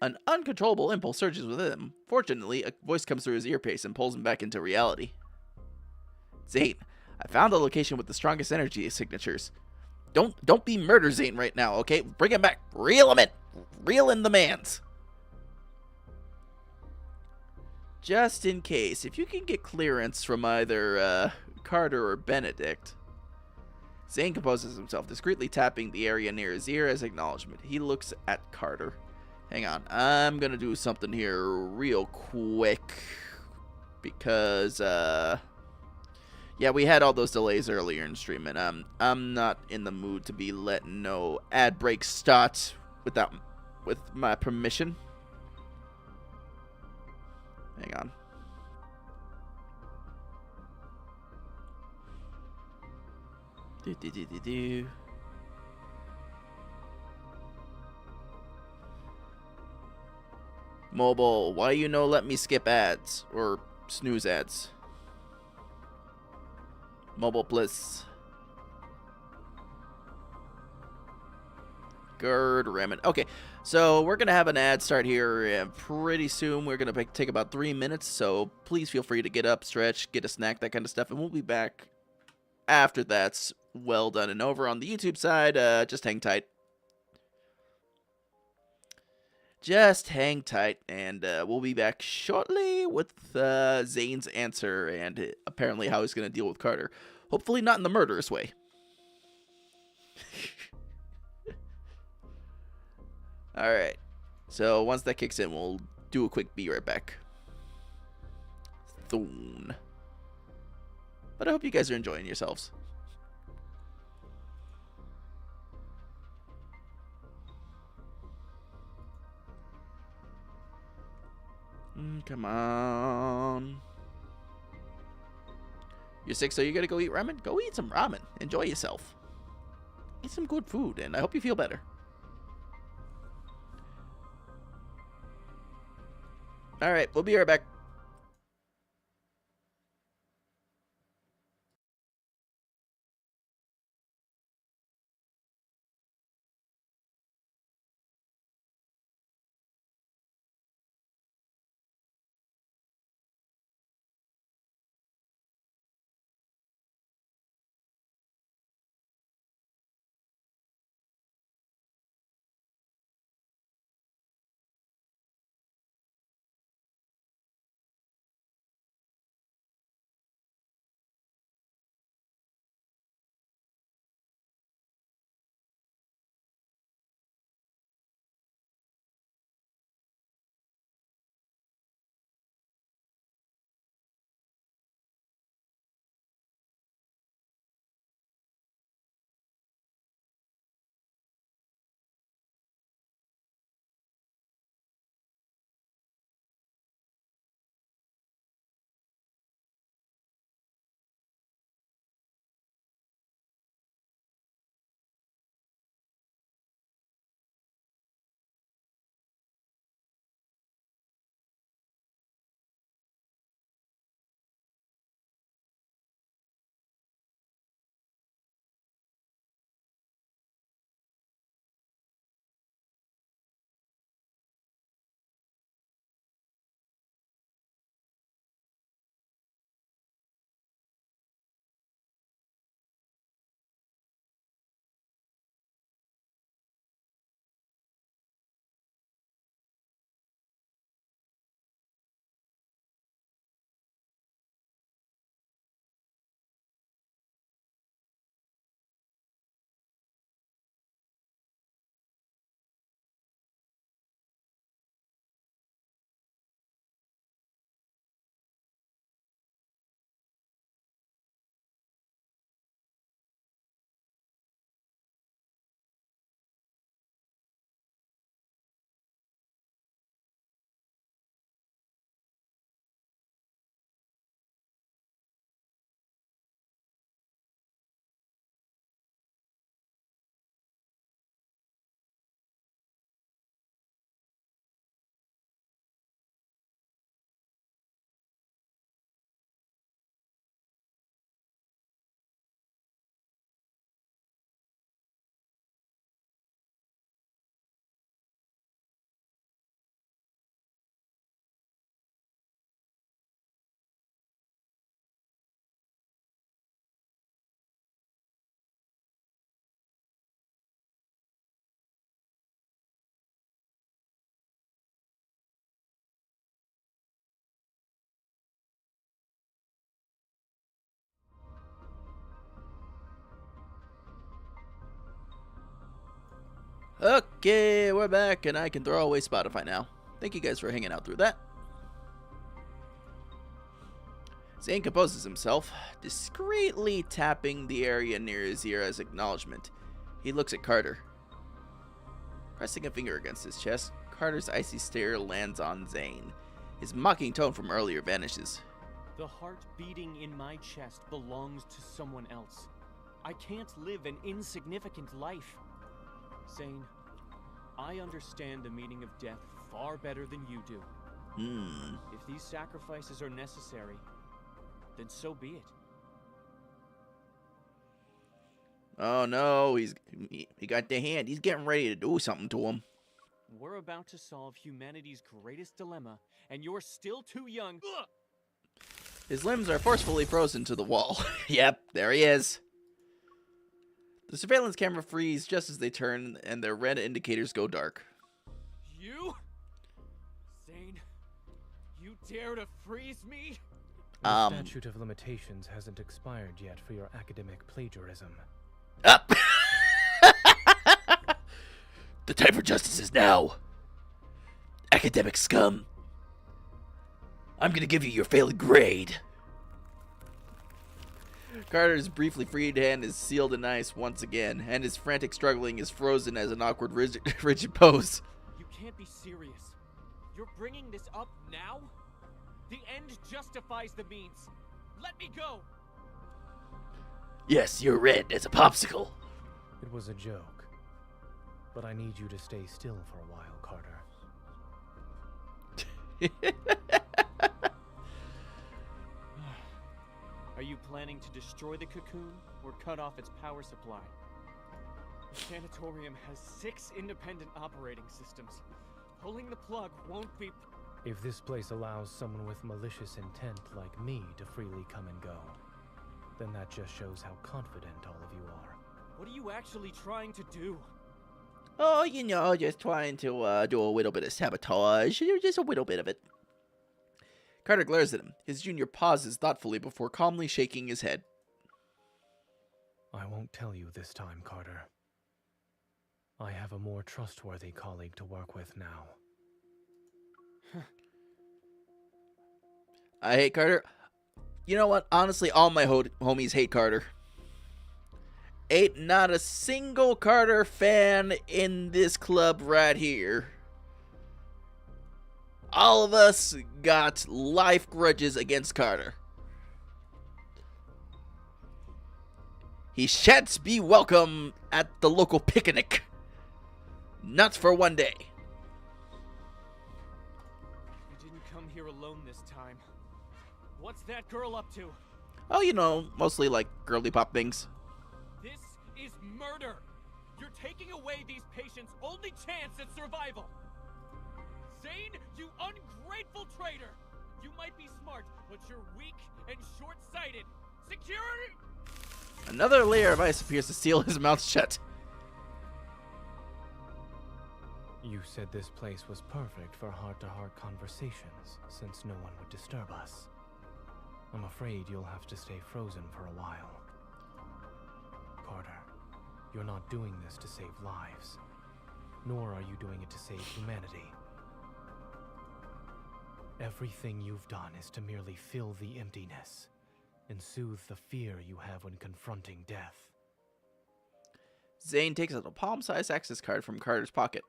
[SPEAKER 1] An uncontrollable impulse surges within him. Fortunately, a voice comes through his earpiece and pulls him back into reality. Zane, I found the location with the strongest energy signatures. Don't be murder Zane right now, okay? Bring him back. Reel him in. Reel in the mans. Just in case, if you can get clearance from either Carter or Benedict. Zane composes himself, discreetly tapping the area near his ear as acknowledgement. He looks at Carter. Hang on, I'm gonna do something here real quick because yeah, we had all those delays earlier in streaming. I'm not in the mood to be letting no ad breaks start with my permission. Hang on. Do. Mobile, why you no let me skip ads or snooze ads? Mobile, please. Gerd Ramen. Okay, so we're gonna have an ad start here pretty soon. We're gonna take about 3 minutes, so please feel free to get up, stretch, get a snack, that kind of stuff, and we'll be back after that's well done and over. On the YouTube side, just hang tight. Just hang tight, and we'll be back shortly with Zane's answer and apparently how he's going to deal with Carter. Hopefully not in the murderous way. Alright, so once that kicks in, we'll do a quick be right back. Thune. But I hope you guys are enjoying yourselves. Come on. You're sick, so you gotta go eat ramen? Go eat some ramen. Enjoy yourself. Eat some good food, and I hope you feel better. Alright, we'll be right back. Okay, we're back, and I can throw away Spotify now. Thank you guys for hanging out through that. Zane composes himself, discreetly tapping the area near his ear as acknowledgement. He looks at Carter. Pressing a finger against his chest, Carter's icy stare lands on Zane. His mocking tone from earlier vanishes.
[SPEAKER 9] The heart beating in my chest belongs to someone else. I can't live an insignificant life. Zane, I understand the meaning of death far better than you do. If these sacrifices are necessary, then so be it.
[SPEAKER 1] Oh no, he got the hand. He's getting ready to do something to him.
[SPEAKER 9] We're about to solve humanity's greatest dilemma, and you're still too young. Ugh!
[SPEAKER 1] His limbs are forcefully frozen to the wall. Yep, there he is. The surveillance camera frees just as they turn, and their red indicators go dark.
[SPEAKER 9] You? Zane, you dare to freeze me?
[SPEAKER 5] The statute of limitations hasn't expired yet for your academic plagiarism.
[SPEAKER 1] Up! The time for justice is now. Academic scum. I'm gonna give you your failing grade. Carter's briefly freed hand is sealed in ice once again, and his frantic struggling is frozen as an awkward, rigid pose.
[SPEAKER 9] You can't be serious. You're bringing this up now? The end justifies the means. Let me go.
[SPEAKER 2] Yes, you're red as a popsicle.
[SPEAKER 5] It was a joke. But I need you to stay still for a while, Carter.
[SPEAKER 9] Are you planning to destroy the cocoon or cut off its power supply? The sanatorium has 6 independent operating systems. Pulling the plug won't be...
[SPEAKER 5] If this place allows someone with malicious intent like me to freely come and go, then that just shows how confident all of you are.
[SPEAKER 9] What are you actually trying to do?
[SPEAKER 1] Oh, you know, just trying to do a little bit of sabotage. Just a little bit of it. Carter glares at him. His junior pauses thoughtfully before calmly shaking his head.
[SPEAKER 5] I won't tell you this time, Carter. I have a more trustworthy colleague to work with now.
[SPEAKER 1] I hate Carter. You know what? Honestly, all my homies hate Carter. Ain't not a single Carter fan in this club right here. All of us got life grudges against Carter. He shan't be welcome at the local picnic. Not for one day.
[SPEAKER 9] You didn't come here alone this time. What's that girl up to?
[SPEAKER 1] Oh, you know, mostly like girly pop things.
[SPEAKER 9] This is murder! You're taking away these patients' only chance at survival! Zane, you ungrateful traitor! You might be smart, but you're weak and short-sighted. Security!
[SPEAKER 1] Another layer of ice appears to seal his mouth shut.
[SPEAKER 5] You said this place was perfect for heart-to-heart conversations, since no one would disturb us. I'm afraid you'll have to stay frozen for a while. Carter, you're not doing this to save lives, nor are you doing it to save humanity. Everything you've done is to merely fill the emptiness and soothe the fear you have when confronting death.
[SPEAKER 1] Zane takes out a palm-sized access card from Carter's pocket.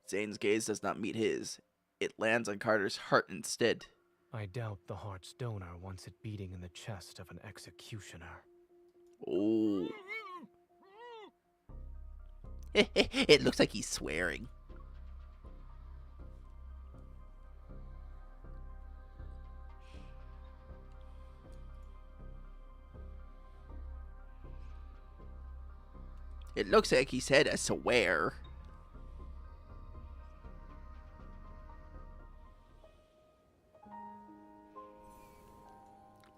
[SPEAKER 1] Zane's gaze does not meet his. It lands on Carter's heart instead.
[SPEAKER 5] I doubt the heart's donor wants it beating in the chest of an executioner.
[SPEAKER 1] Oh. It looks like he's swearing. It looks like he said a swear.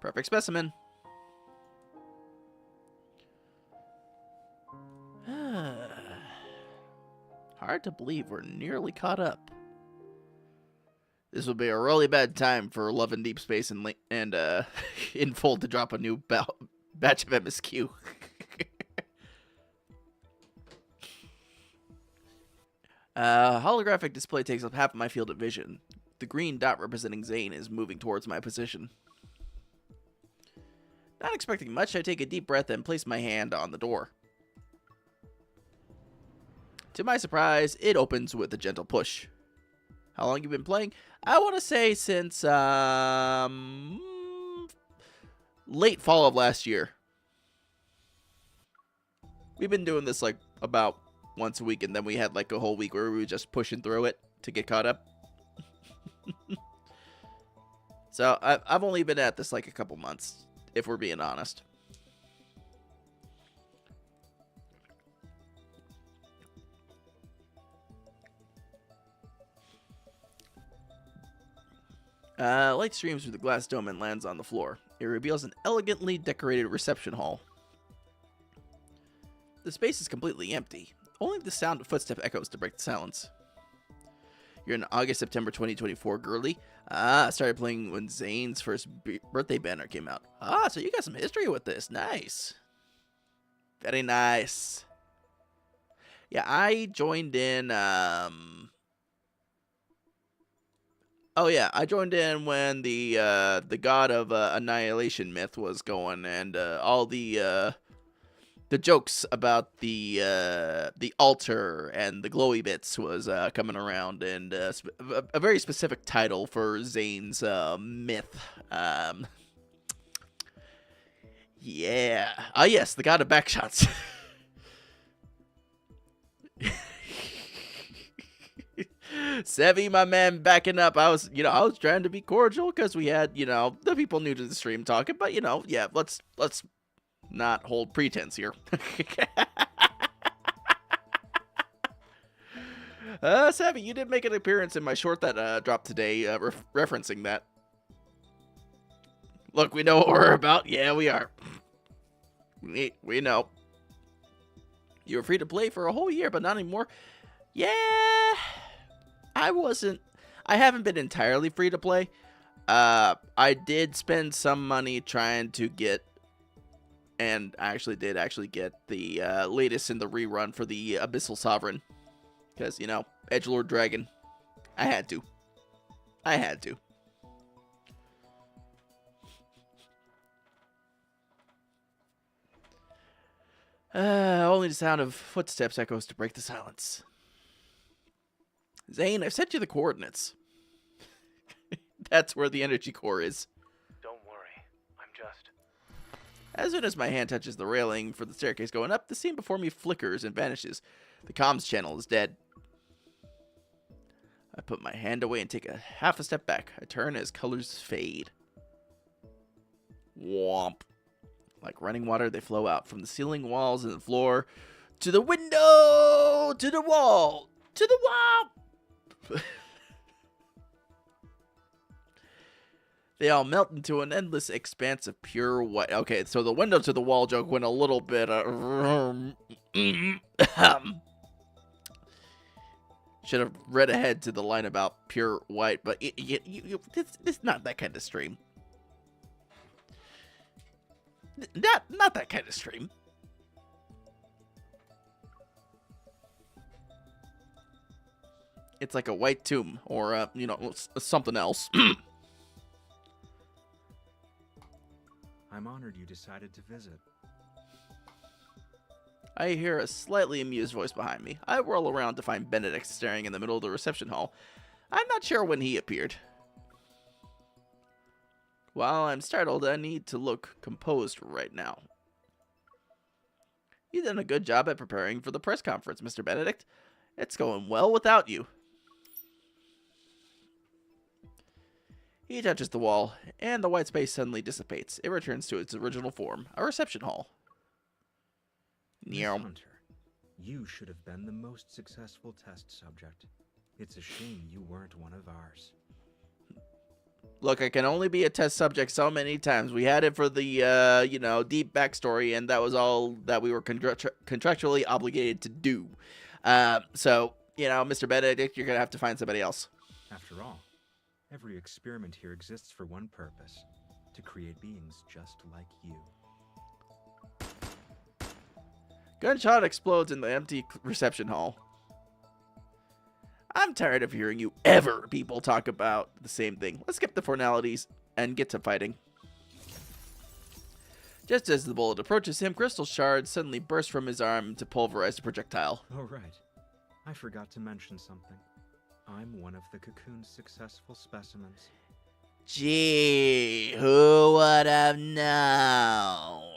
[SPEAKER 1] Perfect specimen. Hard to believe we're nearly caught up. This would be a really bad time for Love and Deepspace and in full to drop a new batch of MSQ. Holographic display takes up half of my field of vision. The green dot representing Zane is moving towards my position. Not expecting much, I take a deep breath and place my hand on the door. To my surprise, it opens with a gentle push. How long you been playing? I want to say since late fall of last year. We've been doing this like about once a week, and then we had like a whole week where we were just pushing through it to get caught up. So I've only been at this like a couple months, if we're being honest. Light streams through the glass dome and lands on the floor. It reveals an elegantly decorated reception hall. The space is completely empty. Only the sound of footstep echoes to break the silence. You're an August-September 2024 girly. Started playing when Zane's first birthday banner came out. So you got some history with this. Nice. Very nice. Yeah, I joined in, Oh yeah, I joined in when the god of annihilation myth was going, and all the jokes about the altar and the glowy bits was coming around, and a very specific title for Zane's myth. Yeah. Ah, yes, the god of backshots. Sevi, my man, backing up. I was trying to be cordial because we had, the people new to the stream talking, but yeah, let's not hold pretense here. Savvy, you did make an appearance in my short that dropped today, referencing that. Look, we know what we're about. Yeah, we are. We know. You were free to play for a whole year, but not anymore. Yeah, I haven't been entirely free to play. I did spend some money trying to get, and I actually did get the latest in the rerun for the Abyssal Sovereign. Because, Edgelord Dragon. I had to. Only the sound of footsteps echoes to break the silence. Zane, I've sent you the coordinates. That's where the energy core is.
[SPEAKER 6] Don't worry. I'm just...
[SPEAKER 1] As soon as my hand touches the railing for the staircase going up, the scene before me flickers and vanishes. The comms channel is dead. I put my hand away and take half a step back. I turn as colors fade. Womp. Like running water, they flow out from the ceiling, walls, and the floor to the window, to the wall, to the wall. They all melt into an endless expanse of pure white. Okay, so the window to the wall joke went a little bit. Should have read ahead to the line about pure white, but it's not that kind of stream. Not that kind of stream. It's like a white tomb or something else.
[SPEAKER 10] I'm honored you decided to visit.
[SPEAKER 1] I hear a slightly amused voice behind me. I whirl around to find Benedict staring in the middle of the reception hall. I'm not sure when he appeared. While I'm startled, I need to look composed right now. You've done a good job at preparing for the press conference, Mr. Benedict. It's going well without you. He touches the wall, and the white space suddenly dissipates. It returns to its original form, a reception hall.
[SPEAKER 10] Miss Hunter, you should have been the most successful test subject. It's a shame you weren't one of ours.
[SPEAKER 1] Look, I can only be a test subject so many times. We had it for the, deep backstory, and that was all that we were contractually obligated to do. So, Mr. Benedict, you're going to have to find somebody else.
[SPEAKER 10] After all, every experiment here exists for one purpose, to create beings just like you.
[SPEAKER 1] Gunshot explodes in the empty reception hall. I'm tired of hearing you people talk about the same thing. Let's skip the formalities and get to fighting. Just as the bullet approaches him, crystal shards suddenly burst from his arm to pulverize the projectile.
[SPEAKER 10] Oh, right. I forgot to mention something. I'm one of the Cocoon's successful specimens.
[SPEAKER 1] Gee, who would have known?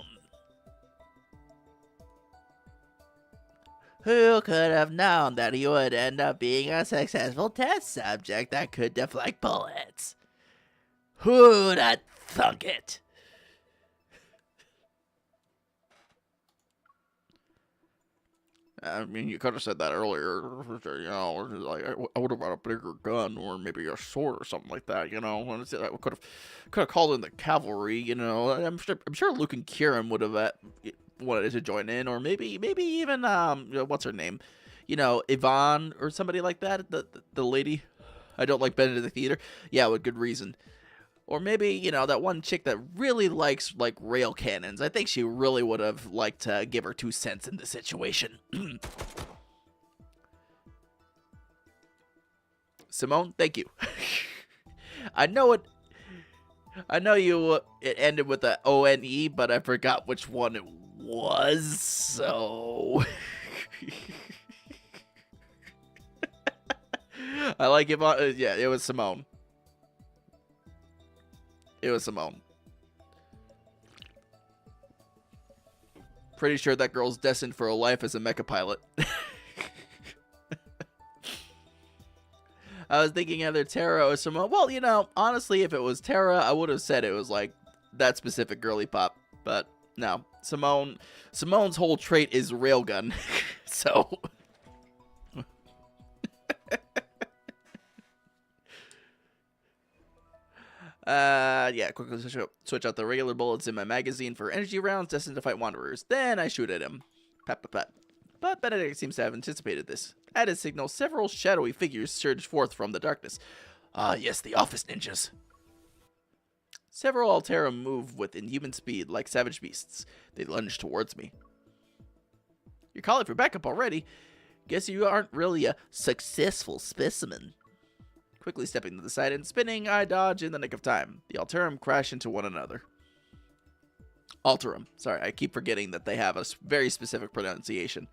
[SPEAKER 1] Who could have known that he would end up being a successful test subject that could deflect bullets? Who'd have thunk it? I mean, you could have said that earlier, like I would have brought a bigger gun or maybe a sword or something like that, I could have called in the cavalry, I'm sure Luke and Kieran would have wanted to join in, or maybe even what's her name, Yvonne or somebody like that, the lady. I don't like Benedict either. Yeah, with good reason. Or maybe, that one chick that really likes, rail cannons. I think she really would have liked to give her 2 cents in the situation. Simone, thank you. I know it ended with a O-N-E, but I forgot which one it was, so... I like it. Yeah, it was Simone. It was Simone. Pretty sure that girl's destined for a life as a mecha pilot. I was thinking either Terra or Simone. Well, you know, honestly, if it was Terra, I would have said it was like that specific girly pop. But no, Simone's whole trait is railgun. So. Yeah, quickly switch out the regular bullets in my magazine for energy rounds destined to fight wanderers. Then I shoot at him. Pat, pat, pat. But Benedict seems to have anticipated this. At his signal, several shadowy figures surged forth from the darkness. Ah, yes, the office ninjas. Several Altera move with inhuman speed like savage beasts. They lunge towards me. You're calling for backup already? Guess you aren't really a successful specimen. Quickly stepping to the side and spinning, I dodge in the nick of time. The Alterum crash into one another. Alterum. Sorry, I keep forgetting that they have a very specific pronunciation.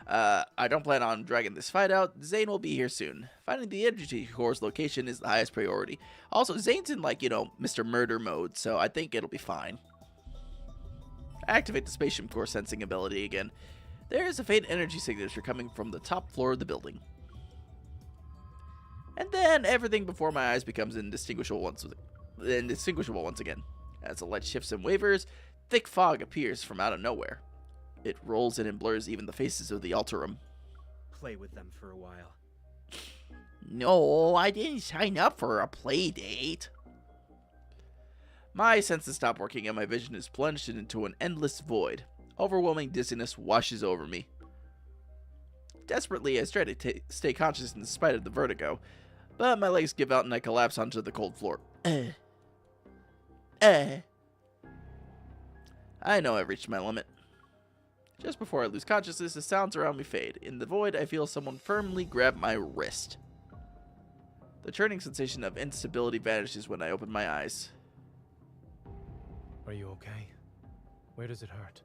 [SPEAKER 1] I don't plan on dragging this fight out. Zane will be here soon. Finding the energy core's location is the highest priority. Also, Zane's in, like, you know, Mr. Murder mode, so I think it'll be fine. Activate the spaceship core sensing ability again. There is a faint energy signature coming from the top floor of the building. And then everything before my eyes becomes indistinguishable once again. As the light shifts and wavers, thick fog appears from out of nowhere. It rolls in and blurs even the faces of the Alterum.
[SPEAKER 10] Play with them for a while.
[SPEAKER 1] No, I didn't sign up for a play date. My senses stop working and my vision is plunged into an endless void. Overwhelming dizziness washes over me. Desperately, I try to stay conscious in spite of the vertigo, but my legs give out and I collapse onto the cold floor. I know I've reached my limit. Just before I lose consciousness, the sounds around me fade. In the void, I feel someone firmly grab my wrist. The churning sensation of instability vanishes when I open my eyes.
[SPEAKER 5] Are you okay? Where does it hurt?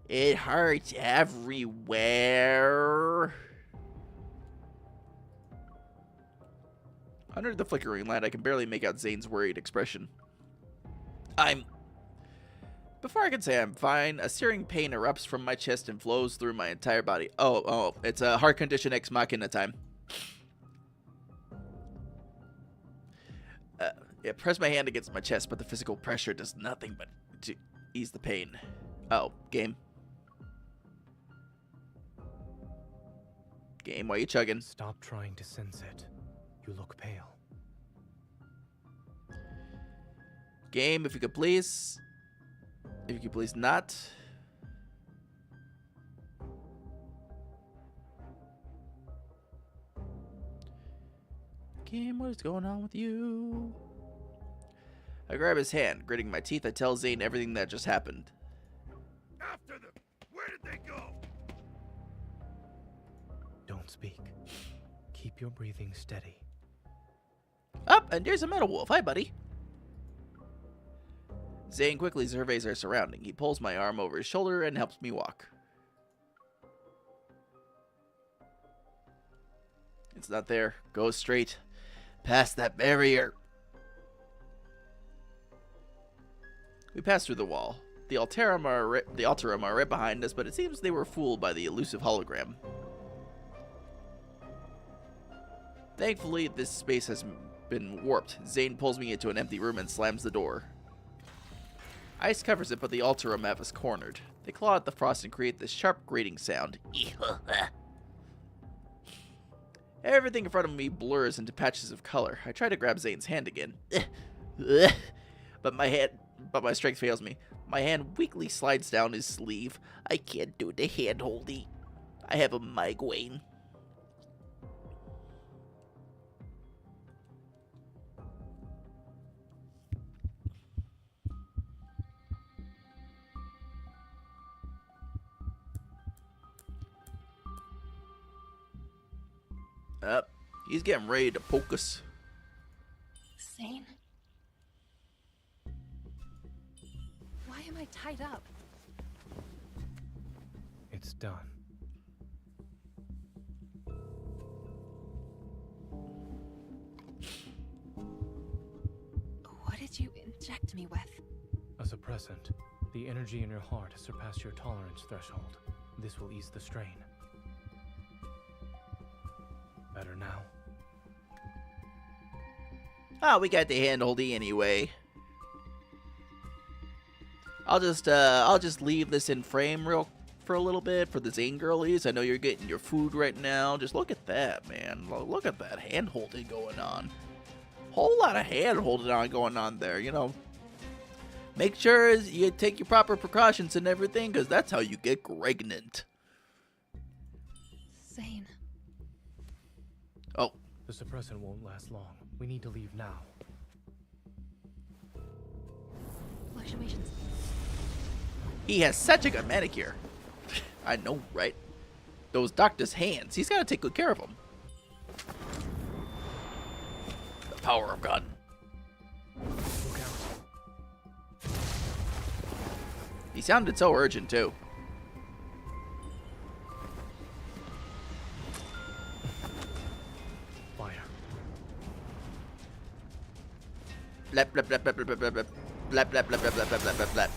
[SPEAKER 1] It hurts everywhere. Under the flickering light, I can barely make out Zane's worried expression. Before I can say I'm fine, a searing pain erupts from my chest and flows through my entire body. Oh, it's a heart condition ex machina time. Yeah, press my hand against my chest, but the physical pressure does nothing but to ease the pain. Oh, game. Game, why are you chugging?
[SPEAKER 5] Stop trying to sense it. You look pale.
[SPEAKER 1] Game, if you could please. If you could please not. Game, what is going on with you? I grab his hand. Gritting my teeth, I tell Zane everything that just happened.
[SPEAKER 3] After them! Where did they go?
[SPEAKER 5] Don't speak. Keep your breathing steady.
[SPEAKER 1] Up, and there's a metal wolf. Hi, buddy. Zane quickly surveys our surrounding. He pulls my arm over his shoulder and helps me walk. It's not there. Go straight past that barrier. We pass through the wall. The Alterum are right behind us, but it seems they were fooled by the elusive hologram. Thankfully, this space has been warped. Zane pulls me into an empty room and slams the door. Ice covers it, but the Alterum have us cornered. They claw at the frost and create this sharp grating sound. Everything in front of me blurs into patches of color. I try to grab Zane's hand again. But my strength fails me. My hand weakly slides down his sleeve. I can't do the hand holding. I have a migraine. Up. He's getting ready to poke us.
[SPEAKER 11] Zane? Why am I tied up?
[SPEAKER 5] It's done.
[SPEAKER 11] What did you inject me with?
[SPEAKER 5] A suppressant. The energy in your heart has surpassed your tolerance threshold. This will ease the strain. Better now?
[SPEAKER 1] Ah, we got the handholdy anyway. I'll just leave this in frame for a little bit for the Zane girlies. I know you're getting your food right now. Just look at that, man. Look at that hand-holding going on. Whole lot of hand-holding going on there, you know. Make sure you take your proper precautions and everything, because that's how you get pregnant.
[SPEAKER 11] Zane.
[SPEAKER 1] Oh.
[SPEAKER 5] The suppressant won't last long. We need to leave now.
[SPEAKER 8] Fluctuations.
[SPEAKER 1] He has such a good manicure. I know, right? Those doctor's hands. He's got to take good care of them. The power of God.
[SPEAKER 5] Look out.
[SPEAKER 1] He sounded so urgent, too.
[SPEAKER 5] Fire.
[SPEAKER 1] Blap, blap, blap, blap, blap, blap, blap. Blap, blap, blap, blap, blap, blap, blap, blap.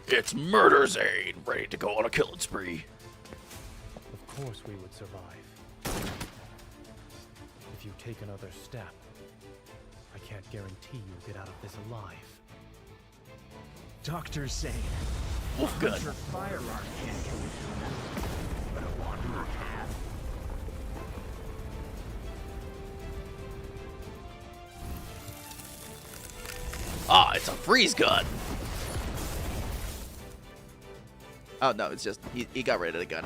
[SPEAKER 2] It's Murder Zane, ready to go on a killing spree.
[SPEAKER 5] Of course we would survive. If you take another step, I can't guarantee you'll get out of this alive.
[SPEAKER 10] Dr. Zane.
[SPEAKER 2] Wolf gun.
[SPEAKER 10] Your firearm can't kill a human, but a wanderer can.
[SPEAKER 2] Ah, it's a freeze gun.
[SPEAKER 1] Oh, no, it's just, he got rid of the gun.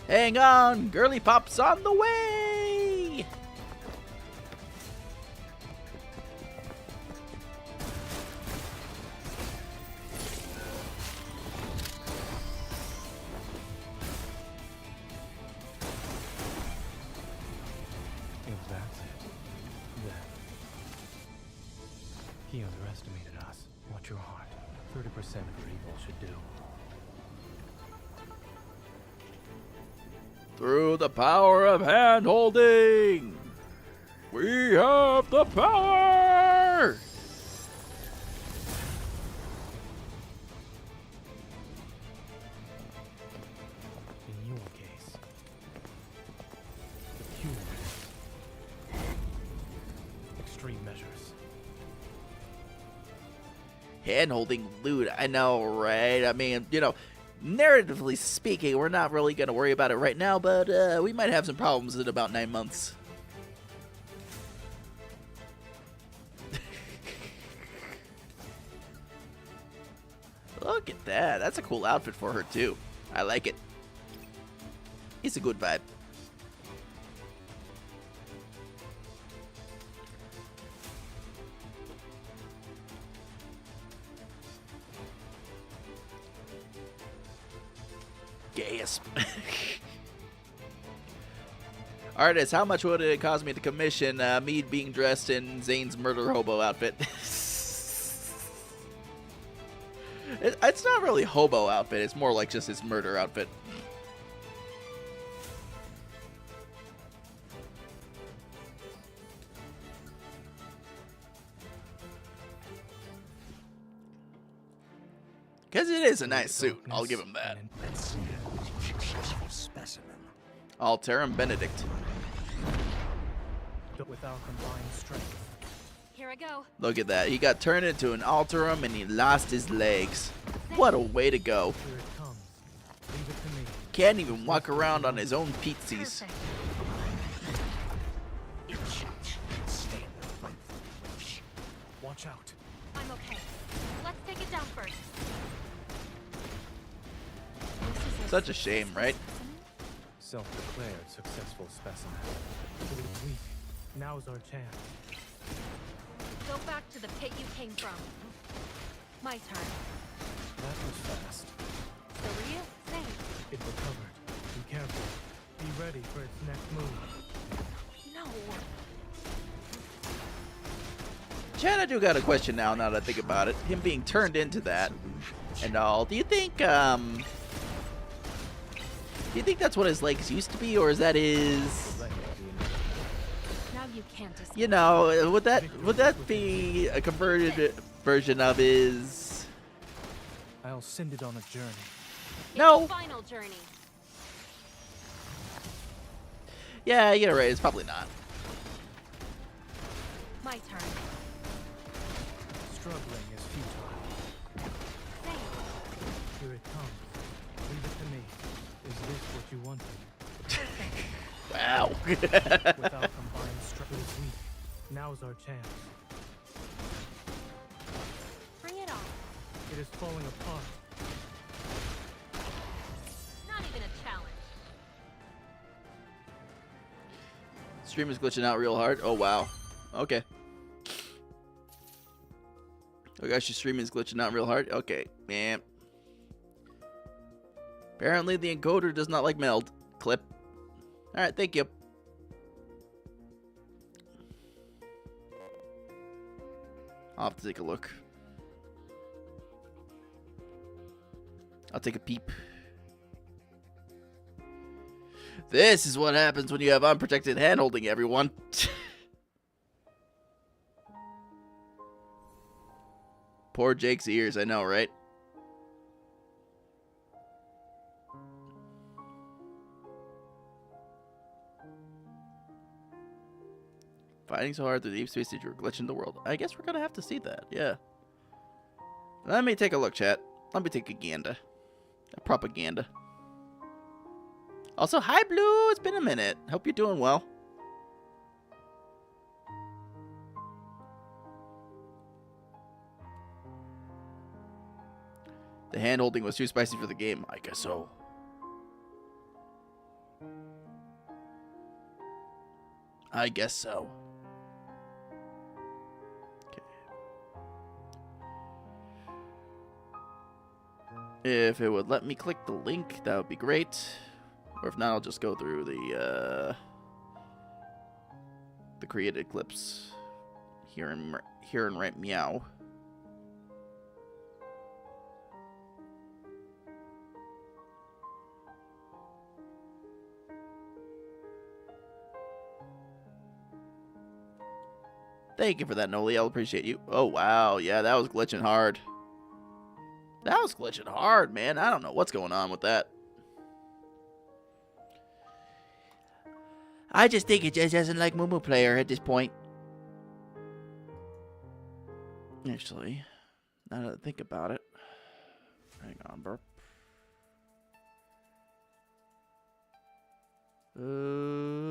[SPEAKER 1] Hang on, Girly Pop's on the way!
[SPEAKER 5] If that's it, then he underestimated us. Watch your heart. 30% of your evil should do.
[SPEAKER 1] Through the power of hand-holding, we have the power!
[SPEAKER 5] In your case, the cure is extreme measures.
[SPEAKER 1] Hand-holding loot, I know, right? I mean, you know, narratively speaking, we're not really going to worry about it right now, but we might have some problems in about 9 months. Look at that. That's a cool outfit for her, too. I like it. It's a good vibe. Gasp. Artist, how much would it cost me to commission me being dressed in Zane's murder hobo outfit? It's not really hobo outfit, it's more like just his murder outfit. Because it is a nice suit, I'll give him that.
[SPEAKER 10] Let's see a successful specimen.
[SPEAKER 1] Alterum Benedict.
[SPEAKER 5] With our combined strength.
[SPEAKER 8] Here I go.
[SPEAKER 1] Look at that, he got turned into an Alterum and he lost his legs. What a way to go.
[SPEAKER 5] Here it comes. Leave it to me.
[SPEAKER 1] Can't even walk around on his own pizzas.
[SPEAKER 8] Perfect.
[SPEAKER 5] Watch out.
[SPEAKER 8] I'm okay. Let's take it down first.
[SPEAKER 1] Such a shame, right?
[SPEAKER 5] Self-declared successful specimen. It was weak. Now's our chance.
[SPEAKER 8] Go back to the pit you came from. My turn.
[SPEAKER 5] That was fast.
[SPEAKER 8] So were you? Same.
[SPEAKER 5] It recovered. Be careful. Be ready. ready for its next move.
[SPEAKER 11] No.
[SPEAKER 1] Chad, I do got a question now that I think about it. Him being turned into that and all. Do you think that's what his legs used to be, or is that his?
[SPEAKER 11] Now you can't escape.
[SPEAKER 1] You know, would that be a converted version of his?
[SPEAKER 5] I'll send it on a journey.
[SPEAKER 1] No.
[SPEAKER 8] Its final journey.
[SPEAKER 1] Yeah, you're right. It's probably not.
[SPEAKER 8] My turn.
[SPEAKER 5] Struggling is futile.
[SPEAKER 8] Same.
[SPEAKER 5] Here it comes. Leave it to me. Is this what you wanted?
[SPEAKER 1] Wow.
[SPEAKER 5] Without combined struggle is weak. Now's our chance.
[SPEAKER 8] Bring it on.
[SPEAKER 5] It is falling apart.
[SPEAKER 8] Not even a challenge.
[SPEAKER 1] Stream is glitching out real hard. Oh wow. Okay. Oh gosh, your stream is glitching out real hard. Okay, man. Apparently the encoder does not like meld. Clip. Alright, thank you. I'll have to take a look. I'll take a peep. This is what happens when you have unprotected handholding, everyone. Poor Jake's ears, I know, right? Fighting so hard through deep space that you're glitching the world. I guess we're gonna have to see that, yeah. Let me take a look, chat. Let me take a gander. A propaganda. Also, hi Blue, it's been a minute. Hope you're doing well. The hand-holding was too spicy for the game. I guess so. I guess so. Okay. If it would let me click the link, that would be great. Or if not, I'll just go through the created clips here and right meow. Thank you for that, Noli. I'll appreciate you. Oh, wow. Yeah, that was glitching hard. That was glitching hard, man. I don't know what's going on with that. I just think it just doesn't like Moo Player at this point. Actually, now that I think about it. Hang on, burp.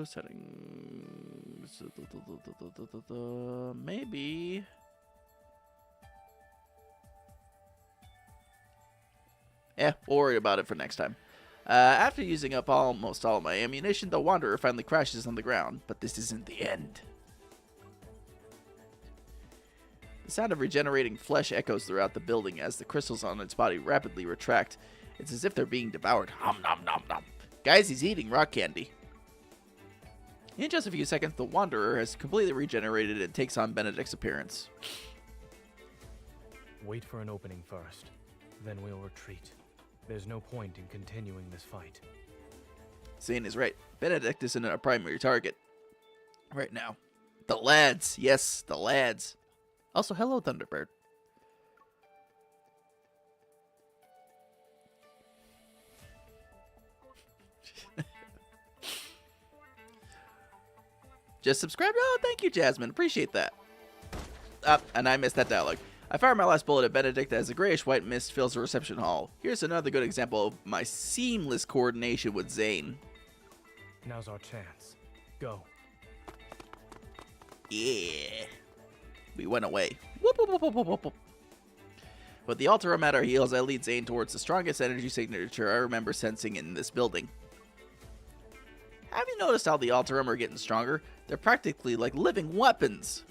[SPEAKER 1] Settings. Maybe. Yeah, we'll worry about it for next time. After using up almost all of my ammunition, the Wanderer finally crashes on the ground, but this isn't the end. The sound of regenerating flesh echoes throughout the building as the crystals on its body rapidly retract. It's as if they're being devoured. Hum nom nom nom. Guys, he's eating rock candy. In just a few seconds, the Wanderer has completely regenerated and takes on Benedict's appearance.
[SPEAKER 5] Wait for an opening first, then we'll retreat. There's no point in continuing this fight.
[SPEAKER 1] Zane is right. Benedict isn't a primary target right now. The lads. Yes, the lads. Also, hello, Thunderbird. Just subscribe. Oh, thank you, Jasmine. Appreciate that. And I missed that dialogue. I fired my last bullet at Benedict as a grayish-white mist fills the reception hall. Here's another good example of my seamless coordination with Zane.
[SPEAKER 5] Now's our chance. Go.
[SPEAKER 1] Yeah. We went away. Whoop, whoop, whoop, whoop, whoop, whoop. With the Alterum at our heels, I lead Zane towards the strongest energy signature I remember sensing in this building. Have you noticed how the Alterum are getting stronger? They're practically like living weapons.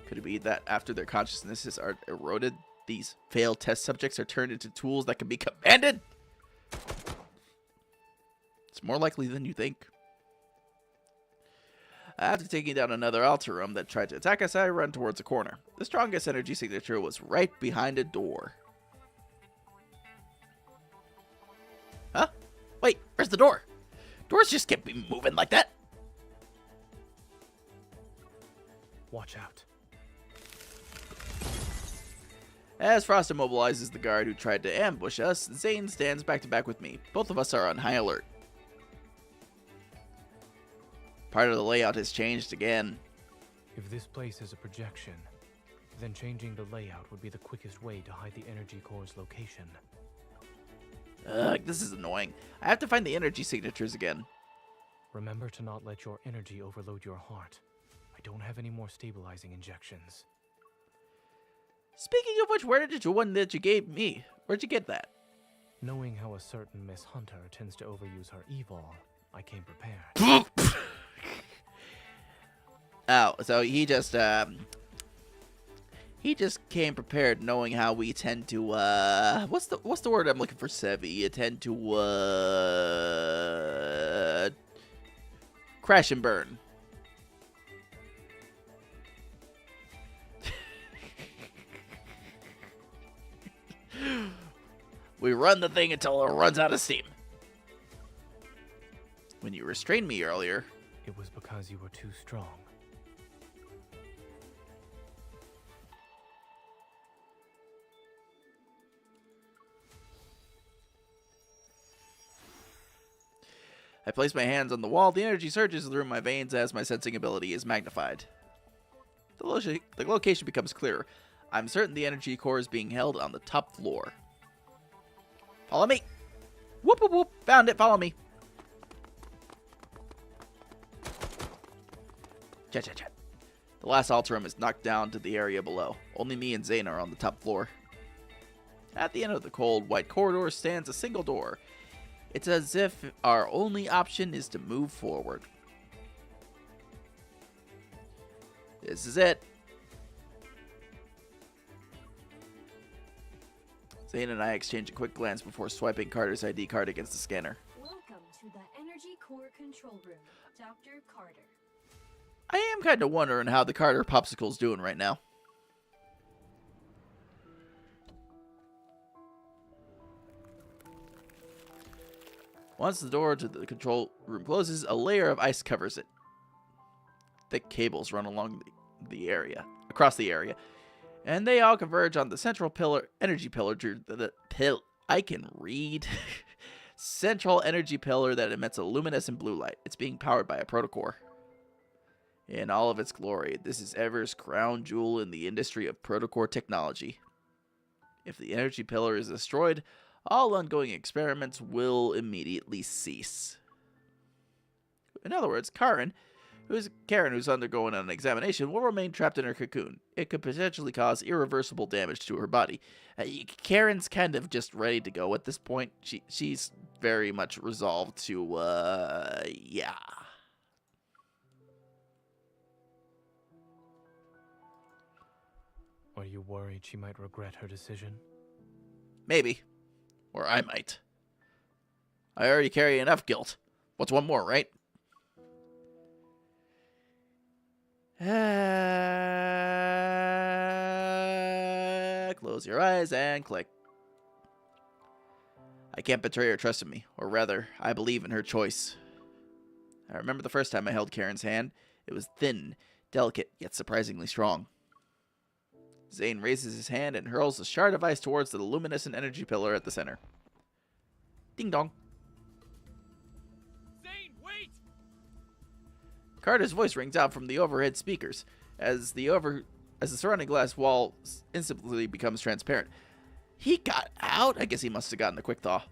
[SPEAKER 1] Could it be that after their consciousnesses are eroded, these failed test subjects are turned into tools that can be commanded? It's more likely than you think. After taking down another Alterum that tried to attack us, I run towards a corner. The strongest energy signature was right behind a door. Huh? Wait, where's the door? Doors just can't be moving like that.
[SPEAKER 5] Watch out.
[SPEAKER 1] As Frost immobilizes the guard who tried to ambush us, Zane stands back to back with me. Both of us are on high alert. Part of the layout has changed again.
[SPEAKER 5] If this place is a projection, then changing the layout would be the quickest way to hide the energy core's location.
[SPEAKER 1] Ugh, this is annoying. I have to find the energy signatures again.
[SPEAKER 5] Remember to not let your energy overload your heart. I don't have any more stabilizing injections.
[SPEAKER 1] Speaking of which, where did you one that you gave me? Where'd you get that?
[SPEAKER 5] Knowing how a certain Miss Hunter tends to overuse her evil, I came prepared.
[SPEAKER 1] Oh, so he just came prepared, knowing how we tend to what's the word I'm looking for, Sevi? You tend to crash and burn. We run the thing until it runs out of steam. When you restrained me earlier,
[SPEAKER 5] it was because you were too strong.
[SPEAKER 1] I place my hands on the wall. The energy surges through my veins as my sensing ability is magnified. The location becomes clearer. I'm certain the energy core is being held on the top floor. Follow me! Whoop whoop whoop! Found it! Follow me! Chat chat chat. The last Alterum is knocked down to the area below. Only me and Zane are on the top floor. At the end of the cold, white corridor stands a single door. It's as if our only option is to move forward. This is it. Zane and I exchange a quick glance before swiping Carter's ID card against the scanner.
[SPEAKER 11] Welcome to the Energy Core Control Room, Dr. Carter.
[SPEAKER 1] I am kind of wondering how the Carter Popsicle's doing right now. Once the door to the control room closes, a layer of ice covers it. Thick cables run along across the area, and they all converge on the central energy pillar. I can read. Central energy pillar that emits a luminescent blue light. It's being powered by a protocore. In all of its glory, this is Ever's crown jewel in the industry of protocore technology. If the energy pillar is destroyed, all ongoing experiments will immediately cease. In other words, Karen, who's undergoing an examination, will remain trapped in her cocoon. It could potentially cause irreversible damage to her body. Karen's kind of just ready to go at this point. She's very much resolved to, yeah.
[SPEAKER 5] Are you worried she might regret her decision?
[SPEAKER 1] Maybe. Or I might. I already carry enough guilt. What's one more, right? Close your eyes and click. I can't betray her trust in me, or rather, I believe in her choice. I remember the first time I held Karen's hand. It was thin, delicate, yet surprisingly strong. Zane raises his hand and hurls a shard of ice towards the luminescent energy pillar at the center. Ding dong.
[SPEAKER 9] Zane, wait!
[SPEAKER 1] Carter's voice rings out from the overhead speakers as the surrounding glass wall instantly becomes transparent. He got out? I guess he must have gotten a quick thaw.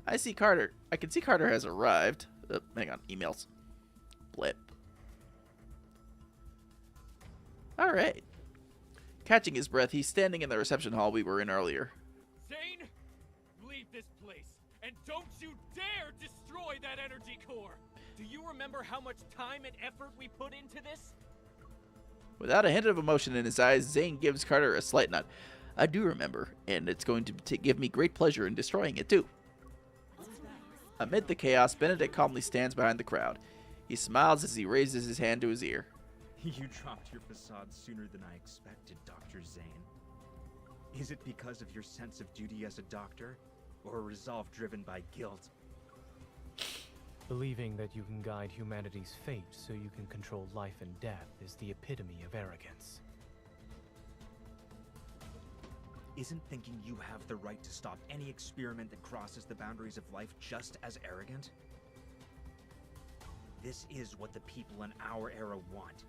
[SPEAKER 1] I can see Carter has arrived. Hang on, emails. Blip. Alright. Catching his breath, he's standing in the reception hall we were in earlier.
[SPEAKER 9] Zane, leave this place, and don't you dare destroy that energy core! Do you remember how much time and effort we put into this?
[SPEAKER 1] Without a hint of emotion in his eyes, Zane gives Carter a slight nod. I do remember, and it's going to give me great pleasure in destroying it too. Amid the chaos, Benedict calmly stands behind the crowd. He smiles as he raises his hand to his ear.
[SPEAKER 10] You dropped your facade sooner than I expected, Dr. Zane. Is it because of your sense of duty as a doctor, or a resolve driven by guilt?
[SPEAKER 5] Believing that you can guide humanity's fate so you can control life and death is the epitome of arrogance.
[SPEAKER 10] Isn't thinking you have the right to stop any experiment that crosses the boundaries of life just as arrogant? This is what the people in our era want.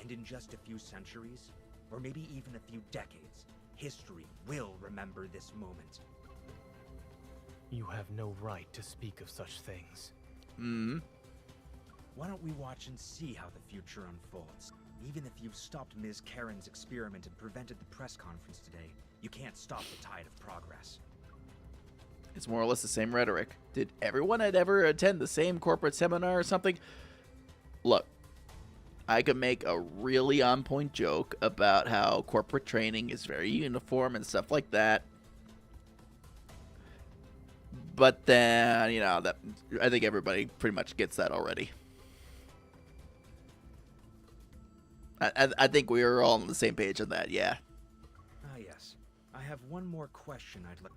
[SPEAKER 10] And in just a few centuries, or maybe even a few decades, history will remember this moment.
[SPEAKER 5] You have no right to speak of such things.
[SPEAKER 10] Why don't we watch and see how the future unfolds? Even if you've stopped Ms. Karen's experiment and prevented the press conference today, you can't stop the tide of progress.
[SPEAKER 1] It's more or less the same rhetoric. Did everyone ever attend the same corporate seminar or something? Look, I could make a really on-point joke about how corporate training is very uniform and stuff like that. But then, you know, that I think everybody pretty much gets that already. I think we are all on the same page on that, yeah.
[SPEAKER 10] Ah, yes. I have one more question I'd like.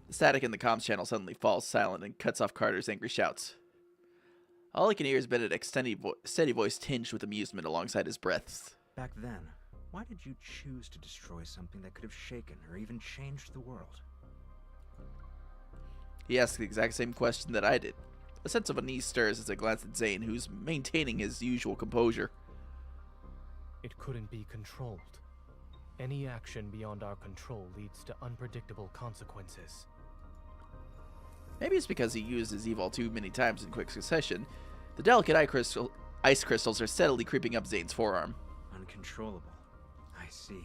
[SPEAKER 1] The static in the comms channel suddenly falls silent and cuts off Carter's angry shouts. All he can hear is Benedict's steady voice tinged with amusement alongside his breaths.
[SPEAKER 10] Back then, why did you choose to destroy something that could have shaken or even changed the world?
[SPEAKER 1] He asked the exact same question that I did. A sense of unease stirs as I glance at Zane, who's maintaining his usual composure.
[SPEAKER 5] It couldn't be controlled. Any action beyond our control leads to unpredictable consequences.
[SPEAKER 1] Maybe it's because he used his Evol too many times in quick succession. The delicate ice crystals are steadily creeping up Zane's forearm.
[SPEAKER 10] Uncontrollable. I see.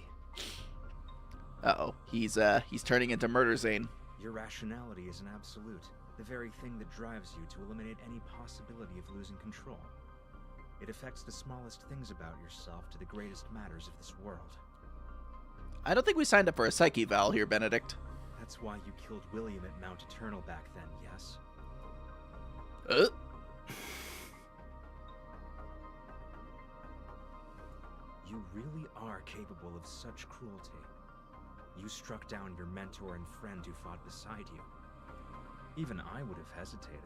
[SPEAKER 1] Uh-oh. He's turning into Murder Zane.
[SPEAKER 10] Your rationality is an absolute. The very thing that drives you to eliminate any possibility of losing control. It affects the smallest things about yourself to the greatest matters of this world.
[SPEAKER 1] I don't think we signed up for a psyche eval here, Benedict.
[SPEAKER 10] That's why you killed William at Mount Eternal back then, yes? You really are capable of such cruelty. You struck down your mentor and friend who fought beside you. Even I would have hesitated.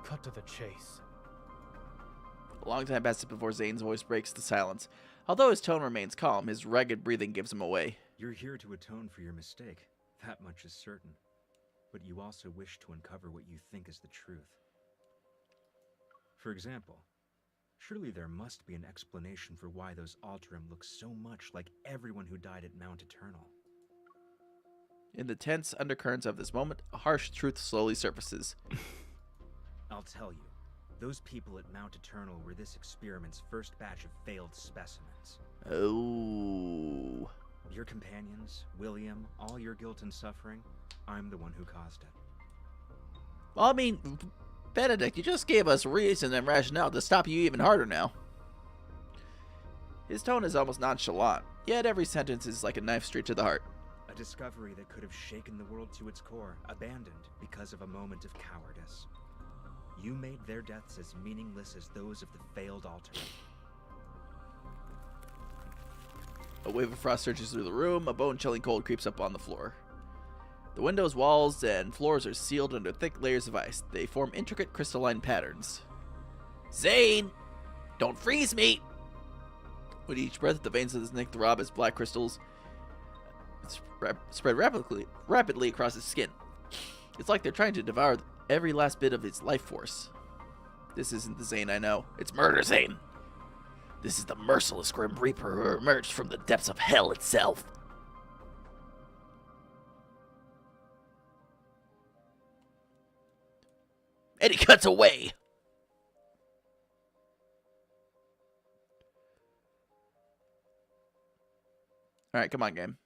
[SPEAKER 5] Cut to the chase.
[SPEAKER 1] A long time passes before Zane's voice breaks the silence. Although his tone remains calm, his ragged breathing gives him away.
[SPEAKER 10] You're here to atone for your mistake. That much is certain. But you also wish to uncover what you think is the truth. For example, surely there must be an explanation for why those Alterum look so much like everyone who died at Mount Eternal.
[SPEAKER 1] In the tense undercurrents of this moment, a harsh truth slowly surfaces.
[SPEAKER 10] I'll tell you. Those people at Mount Eternal were this experiment's first batch of failed specimens.
[SPEAKER 1] Oh.
[SPEAKER 10] Your companions, William, all your guilt and suffering, I'm the one who caused it.
[SPEAKER 1] Well, I mean, Benedict, you just gave us reason and rationale to stop you even harder now. His tone is almost nonchalant, yet every sentence is like a knife straight to the heart.
[SPEAKER 10] A discovery that could have shaken the world to its core, abandoned because of a moment of cowardice. You made their deaths as meaningless as those of the failed Alterum.
[SPEAKER 1] A wave of frost surges through the room, a bone-chilling cold creeps up on the floor. The windows, walls, and floors are sealed under thick layers of ice. They form intricate crystalline patterns. Zane! Don't freeze me! With each breath, the veins of his neck throb as black crystals spread rapidly across his skin. It's like they're trying to devour every last bit of his life force. This isn't the Zane I know. It's Murder Zane. This is the merciless Grim Reaper who emerged from the depths of hell itself. And he cuts away. All right, come on, game.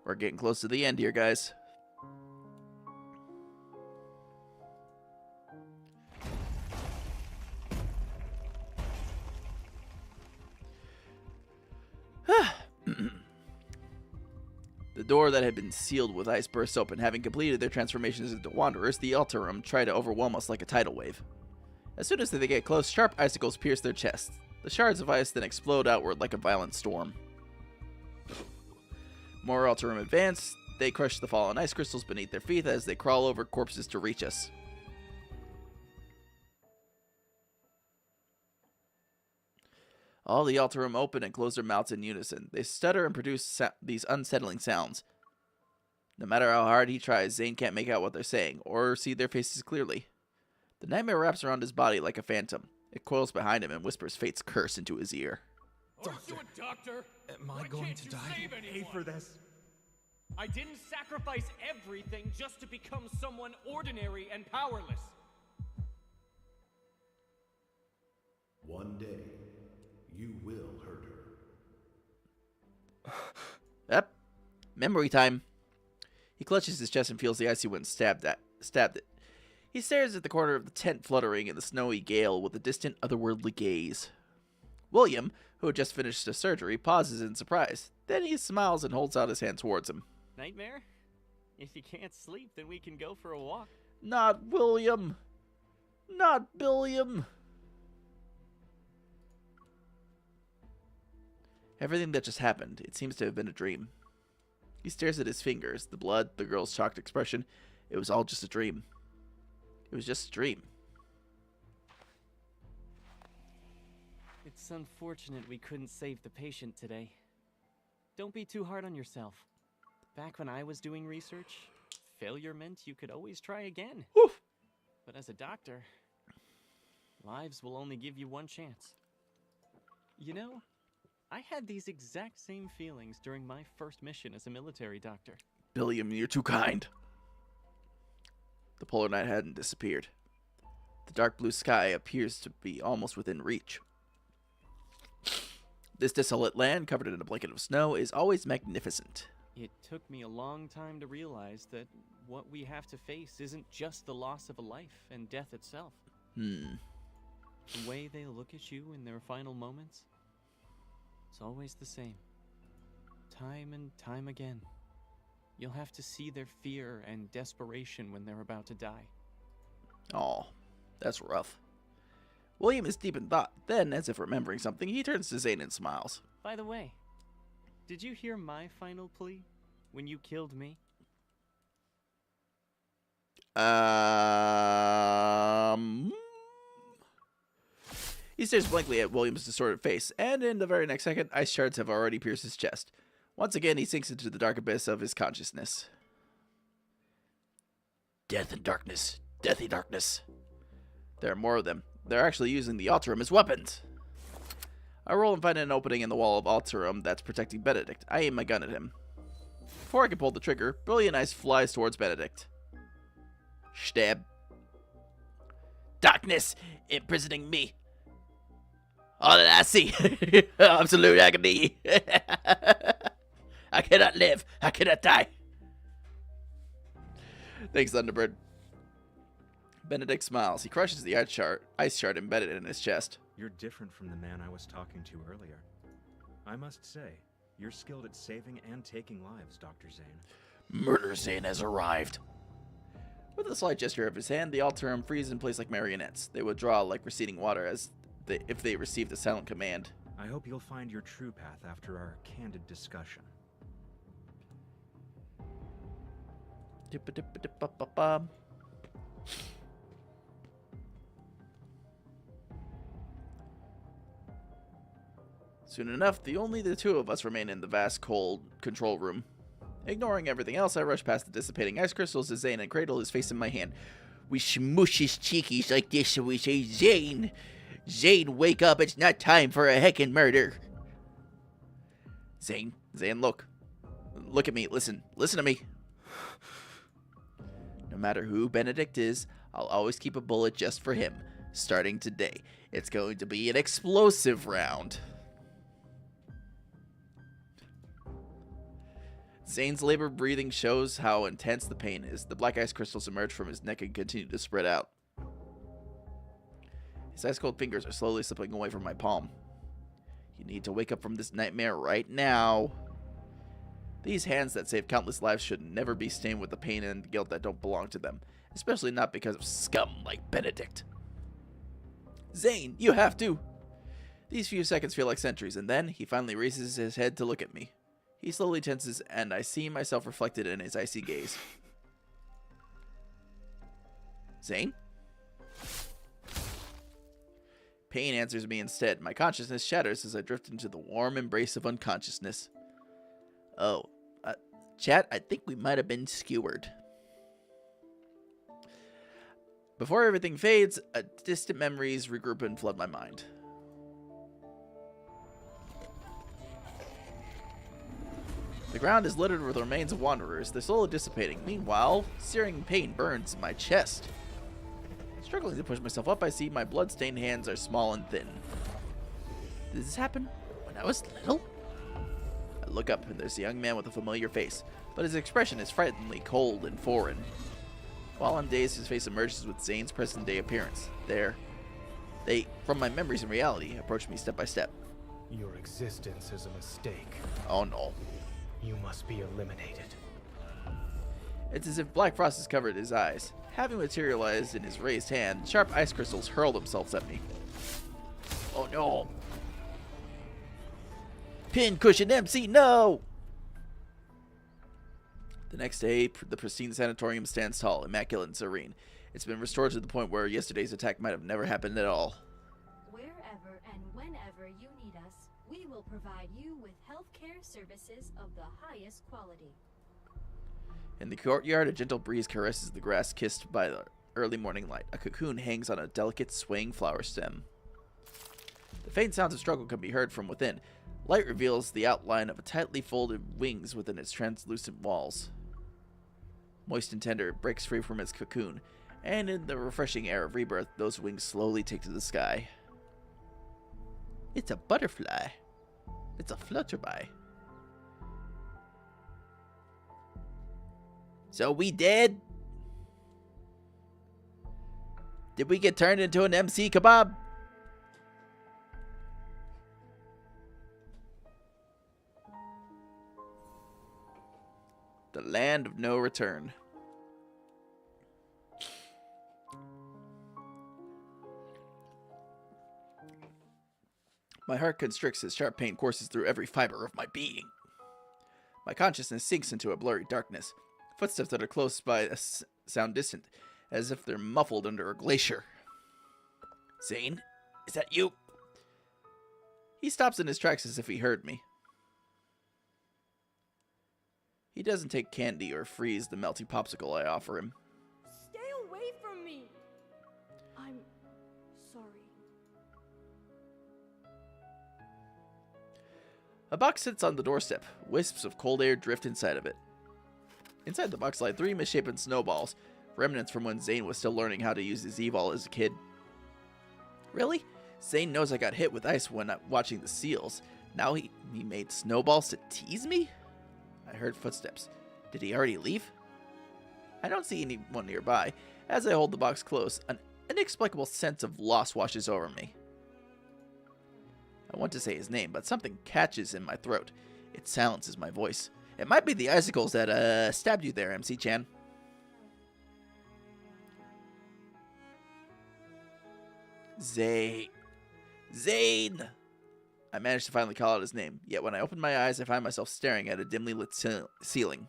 [SPEAKER 1] We're getting close to the end here, guys. door that had been sealed with ice bursts open. Having completed their transformations into wanderers, the Alterum try to overwhelm us like a tidal wave. As soon as they get close, sharp icicles pierce their chests. The shards of ice then explode outward like a violent storm. More Alterum advance. They crush the fallen ice crystals beneath their feet as they crawl over corpses to reach us. All the Alterum open and close their mouths in unison. They stutter and produce these unsettling sounds. No matter how hard he tries, Zane can't make out what they're saying, or see their faces clearly. The nightmare wraps around his body like a phantom. It coils behind him and whispers fate's curse into his ear.
[SPEAKER 9] Aren't you a doctor?
[SPEAKER 10] Am I going to die?
[SPEAKER 9] Pay for this. I didn't sacrifice everything just to become someone ordinary and powerless.
[SPEAKER 12] One day, you will hurt her.
[SPEAKER 1] Yep. Memory time. He clutches his chest and feels the icy wind stabbed it. He stares at the corner of the tent fluttering in the snowy gale with a distant, otherworldly gaze. William, who had just finished a surgery, pauses in surprise. Then he smiles and holds out his hand towards him.
[SPEAKER 9] Nightmare? If you can't sleep, then we can go for a walk.
[SPEAKER 1] Not William. Not Billiam. Everything that just happened, it seems to have been a dream. He stares at his fingers, the blood, the girl's shocked expression. It was all just a dream. It was just a dream.
[SPEAKER 9] It's unfortunate we couldn't save the patient today. Don't be too hard on yourself. Back when I was doing research, failure meant you could always try again.
[SPEAKER 1] Oof.
[SPEAKER 9] But as a doctor, lives will only give you one chance. You know, I had these exact same feelings during my first mission as a military doctor.
[SPEAKER 1] Billiam, you're too kind. The polar night hadn't disappeared. The dark blue sky appears to be almost within reach. This desolate land, covered in a blanket of snow, is always magnificent.
[SPEAKER 9] It took me a long time to realize that what we have to face isn't just the loss of a life and death itself. The way they look at you in their final moments, it's always the same. Time and time again. You'll have to see their fear and desperation when they're about to die.
[SPEAKER 1] Oh, that's rough. William is deep in thought. Then, as if remembering something, he turns to Zane and smiles.
[SPEAKER 9] By the way, did you hear my final plea when you killed me?
[SPEAKER 1] He stares blankly at William's distorted face, and in the very next second, ice shards have already pierced his chest. Once again, he sinks into the dark abyss of his consciousness.
[SPEAKER 2] Death and darkness. Deathy darkness.
[SPEAKER 1] There are more of them. They're actually using the Alterum as weapons. I roll and find an opening in the wall of Alterum that's protecting Benedict. I aim my gun at him. Before I can pull the trigger, Brilliant Ice flies towards Benedict. Stab.
[SPEAKER 2] Darkness imprisoning me. All that I see. Absolute agony. I cannot live. I cannot die.
[SPEAKER 1] Thanks, Thunderbird. Benedict smiles. He crushes the ice shard embedded in his chest.
[SPEAKER 10] You're different from the man I was talking to earlier. I must say, you're skilled at saving and taking lives, Dr. Zane.
[SPEAKER 2] Murder Zane has arrived.
[SPEAKER 1] With a slight gesture of his hand, the Alterum freeze in place like marionettes. They withdraw like receding water if they receive the silent command.
[SPEAKER 10] I hope you'll find your true path after our candid discussion.
[SPEAKER 1] Soon enough, only the two of us remain in the vast, cold control room. Ignoring everything else, I rush past the dissipating ice crystals as Zane and cradle his face in my hand. We smush his cheekies like this and we say, Zane! Zane, wake up, it's not time for a heckin' murder! Zane, look. Look at me, listen to me. No matter who Benedict is, I'll always keep a bullet just for him. Starting today, it's going to be an explosive round. Zane's labored breathing shows how intense the pain is. The black ice crystals emerge from his neck and continue to spread out. His ice-cold fingers are slowly slipping away from my palm. You need to wake up from this nightmare right now. These hands that save countless lives should never be stained with the pain and guilt that don't belong to them, especially not because of scum like Benedict. Zane, you have to! These few seconds feel like centuries, and then he finally raises his head to look at me. He slowly tenses, and I see myself reflected in his icy gaze. Zane? Pain answers me instead. My consciousness shatters as I drift into the warm embrace of unconsciousness. Oh, chat, I think we might have been skewered. Before everything fades, distant memories regroup and flood my mind. The ground is littered with the remains of wanderers. They're slowly dissipating. Meanwhile, searing pain burns in my chest. Struggling to push myself up, I see my blood-stained hands are small and thin. Did this happen when I was little? I look up, and there's a young man with a familiar face, but his expression is frighteningly cold and foreign. While I'm dazed, his face emerges with Zane's present-day appearance. They, from my memories and reality, approach me step by step.
[SPEAKER 5] Your existence is a mistake.
[SPEAKER 1] Oh no.
[SPEAKER 5] You must be eliminated.
[SPEAKER 1] It's as if black frost has covered his eyes. Having materialized in his raised hand, sharp ice crystals hurl themselves at me. Oh no. Pincushion MC, no! The next day, the pristine sanatorium stands tall, immaculate and serene. It's been restored to the point where yesterday's attack might have never happened at all.
[SPEAKER 11] Wherever and whenever you need us, we will provide you with healthcare services of the highest quality.
[SPEAKER 1] In the courtyard, a gentle breeze caresses the grass kissed by the early morning light. A cocoon hangs on a delicate, swaying flower stem. The faint sounds of struggle can be heard from within. Light reveals the outline of a tightly folded wings within its translucent walls. Moist and tender, it breaks free from its cocoon, and in the refreshing air of rebirth, those wings slowly take to the sky. It's a butterfly. It's a flutterby. So we did? Did we get turned into an MC kebab? The land of no return. My heart constricts as sharp pain courses through every fiber of my being. My consciousness sinks into a blurry darkness. Footsteps that are close by sound distant, as if they're muffled under a glacier. Zane, is that you? He stops in his tracks as if he heard me. He doesn't take candy or freeze the melty popsicle I offer him.
[SPEAKER 7] Stay away from me! I'm sorry.
[SPEAKER 1] A box sits on the doorstep. Wisps of cold air drift inside of it. Inside the box lie 3 misshapen snowballs, remnants from when Zane was still learning how to use his Evol as a kid. Really? Zane knows I got hit with ice when watching the seals. Now he made snowballs to tease me? I heard footsteps. Did he already leave? I don't see anyone nearby. As I hold the box close, an inexplicable sense of loss washes over me. I want to say his name, but something catches in my throat. It silences my voice. It might be the icicles that stabbed you there, MC Chan. Zane. I managed to finally call out his name, yet when I open my eyes, I find myself staring at a dimly lit ceiling.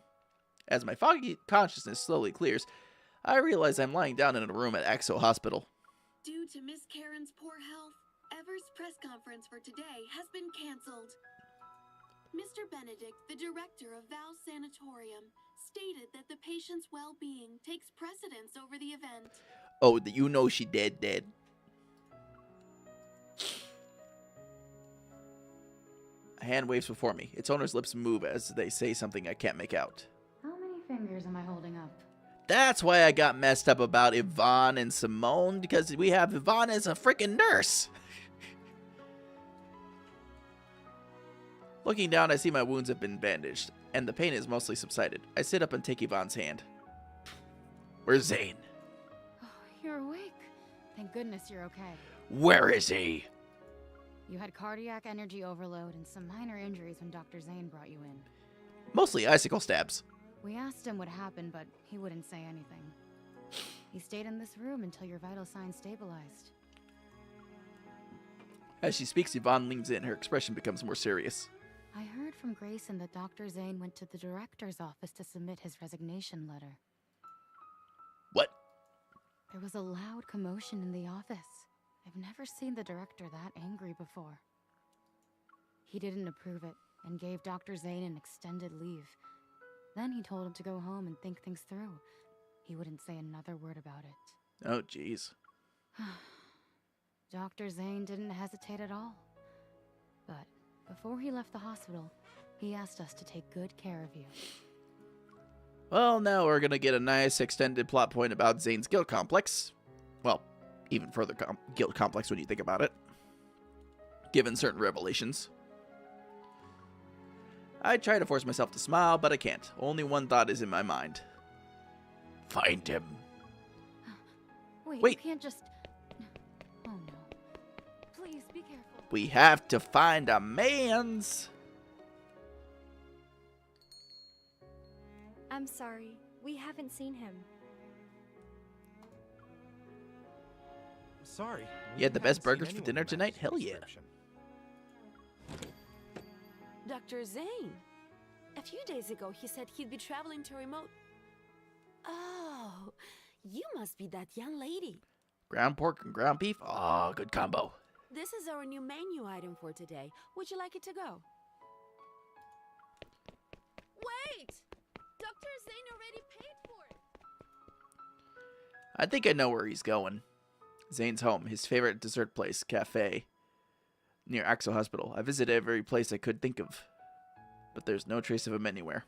[SPEAKER 1] As my foggy consciousness slowly clears, I realize I'm lying down in a room at Axo Hospital.
[SPEAKER 7] Due to Miss Karen's poor health, Ever's press conference for today has been canceled. Mr. Benedict, the director of Val's Sanatorium, stated that the patient's well-being takes precedence over the event.
[SPEAKER 1] Oh, you know she dead. A hand waves before me. Its owner's lips move as they say something I can't make out.
[SPEAKER 13] How many fingers am I holding up?
[SPEAKER 1] That's why I got messed up about Yvonne and Simone, because we have Yvonne as a freaking nurse. Looking down, I see my wounds have been bandaged, and the pain is mostly subsided. I sit up and take Yvonne's hand. Where's Zane?
[SPEAKER 13] Oh, you're awake. Thank goodness you're okay.
[SPEAKER 1] Where is he?
[SPEAKER 13] You had cardiac energy overload and some minor injuries when Dr. Zane brought you in.
[SPEAKER 1] Mostly icicle stabs.
[SPEAKER 13] We asked him what happened, but he wouldn't say anything. He stayed in this room until your vital signs stabilized.
[SPEAKER 1] As she speaks, Yvonne leans in. Her expression becomes more serious.
[SPEAKER 13] I heard from Grayson that Dr. Zane went to the director's office to submit his resignation letter.
[SPEAKER 1] What?
[SPEAKER 13] There was a loud commotion in the office. I've never seen the director that angry before. He didn't approve it and gave Dr. Zane an extended leave. Then he told him to go home and think things through. He wouldn't say another word about it.
[SPEAKER 1] Oh, jeez.
[SPEAKER 13] Dr. Zane didn't hesitate at all. But before he left the hospital, he asked us to take good care of you.
[SPEAKER 1] Well, now we're gonna get a nice extended plot point about Zane's guilt complex. Well, even further guilt complex when you think about it. Given certain revelations. I try to force myself to smile, but I can't. Only one thought is in my mind. Find him.
[SPEAKER 13] Wait,
[SPEAKER 1] Wait.
[SPEAKER 13] You can't just... Oh no. Please, be careful.
[SPEAKER 1] We have to find a man's.
[SPEAKER 14] I'm sorry. We haven't seen him.
[SPEAKER 5] Sorry.
[SPEAKER 1] You had the best burgers for dinner tonight? Hell yeah.
[SPEAKER 15] Dr. Zane. A few days ago, he said he'd be traveling to remote... Oh, you must be that young lady.
[SPEAKER 1] Ground pork and ground beef? Oh, good combo.
[SPEAKER 15] This is our new menu item for today. Would you like it to go?
[SPEAKER 14] Wait! Dr. Zane already paid for it!
[SPEAKER 1] I think I know where he's going. Zane's home, his favorite dessert place, cafe, near Axel Hospital. I visited every place I could think of, but there's no trace of him anywhere.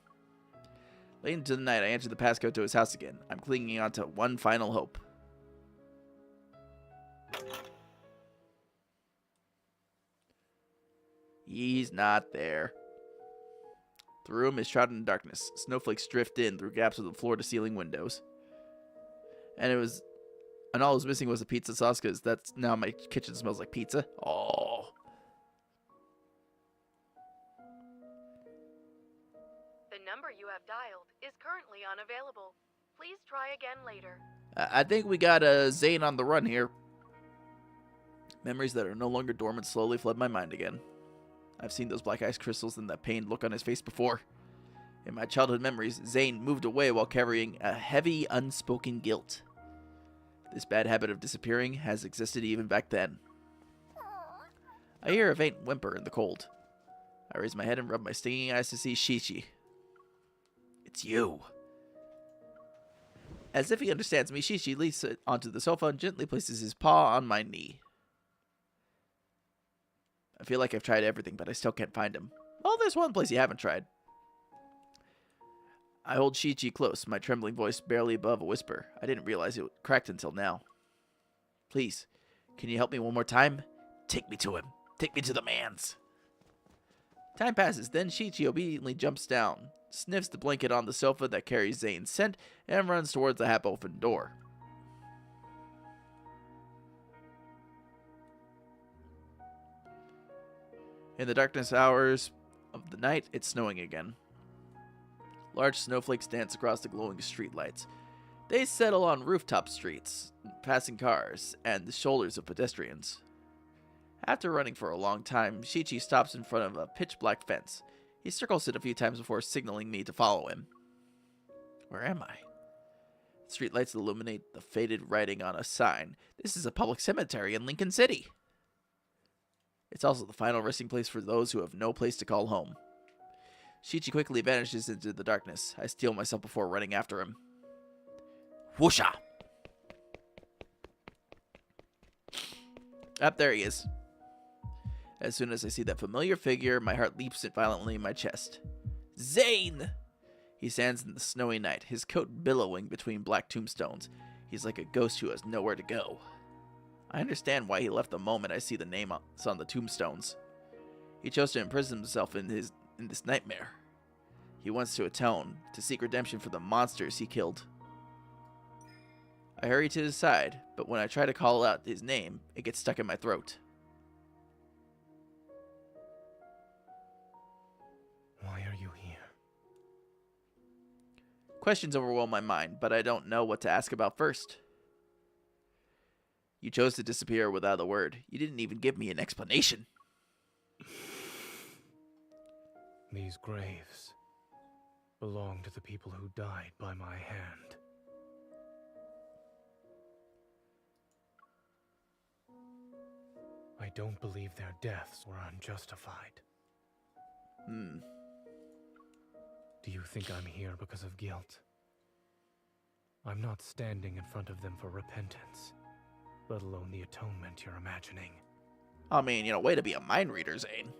[SPEAKER 1] Late into the night, I enter the passcode to his house again. I'm clinging on to one final hope. He's not there. The room is shrouded in darkness. Snowflakes drift in through gaps of the floor-to-ceiling windows. And all I was missing was a pizza sauce, because that's now my kitchen smells like pizza. Oh.
[SPEAKER 16] The number you have dialed is currently unavailable. Please try again later.
[SPEAKER 1] I think we got a Zane on the run here. Memories that are no longer dormant slowly flood my mind again. I've seen those black ice crystals and that pained look on his face before. In my childhood memories, Zane moved away while carrying a heavy, unspoken guilt. This bad habit of disappearing has existed even back then. I hear a faint whimper in the cold. I raise my head and rub my stinging eyes to see Shichi. It's you. As if he understands me, Shichi leaps onto the sofa and gently places his paw on my knee. I feel like I've tried everything, but I still can't find him. Oh, there's one place you haven't tried. I hold Shichi close, my trembling voice barely above a whisper. I didn't realize it cracked until now. Please, can you help me one more time? Take me to him. Take me to the man's. Time passes, then Shichi obediently jumps down, sniffs the blanket on the sofa that carries Zane's scent, and runs towards the half-open door. In the darkness hours of the night, it's snowing again. Large snowflakes dance across the glowing streetlights. They settle on rooftop streets, passing cars, and the shoulders of pedestrians. After running for a long time, Shichi stops in front of a pitch-black fence. He circles it a few times before signaling me to follow him. Where am I? Streetlights illuminate the faded writing on a sign. This is a public cemetery in Lincoln City. It's also the final resting place for those who have no place to call home. Shichi quickly vanishes into the darkness. I steel myself before running after him. Whoosha! Up there he is. As soon as I see that familiar figure, my heart leaps violently in my chest. Zane! He stands in the snowy night, his coat billowing between black tombstones. He's like a ghost who has nowhere to go. I understand why he left the moment I see the name on the tombstones. He chose to imprison himself in this nightmare. He wants to atone, to seek redemption for the monsters he killed. I hurry to his side, but when I try to call out his name, it gets stuck in my throat.
[SPEAKER 5] Why are you here?
[SPEAKER 1] Questions overwhelm my mind, but I don't know what to ask about first. You chose to disappear without a word. You didn't even give me an explanation.
[SPEAKER 5] These graves belong to the people who died by my hand. I don't believe their deaths were unjustified. Do you think I'm here because of guilt? I'm not standing in front of them for repentance, let alone the atonement you're imagining.
[SPEAKER 1] I mean, way to be a mind reader, Zane.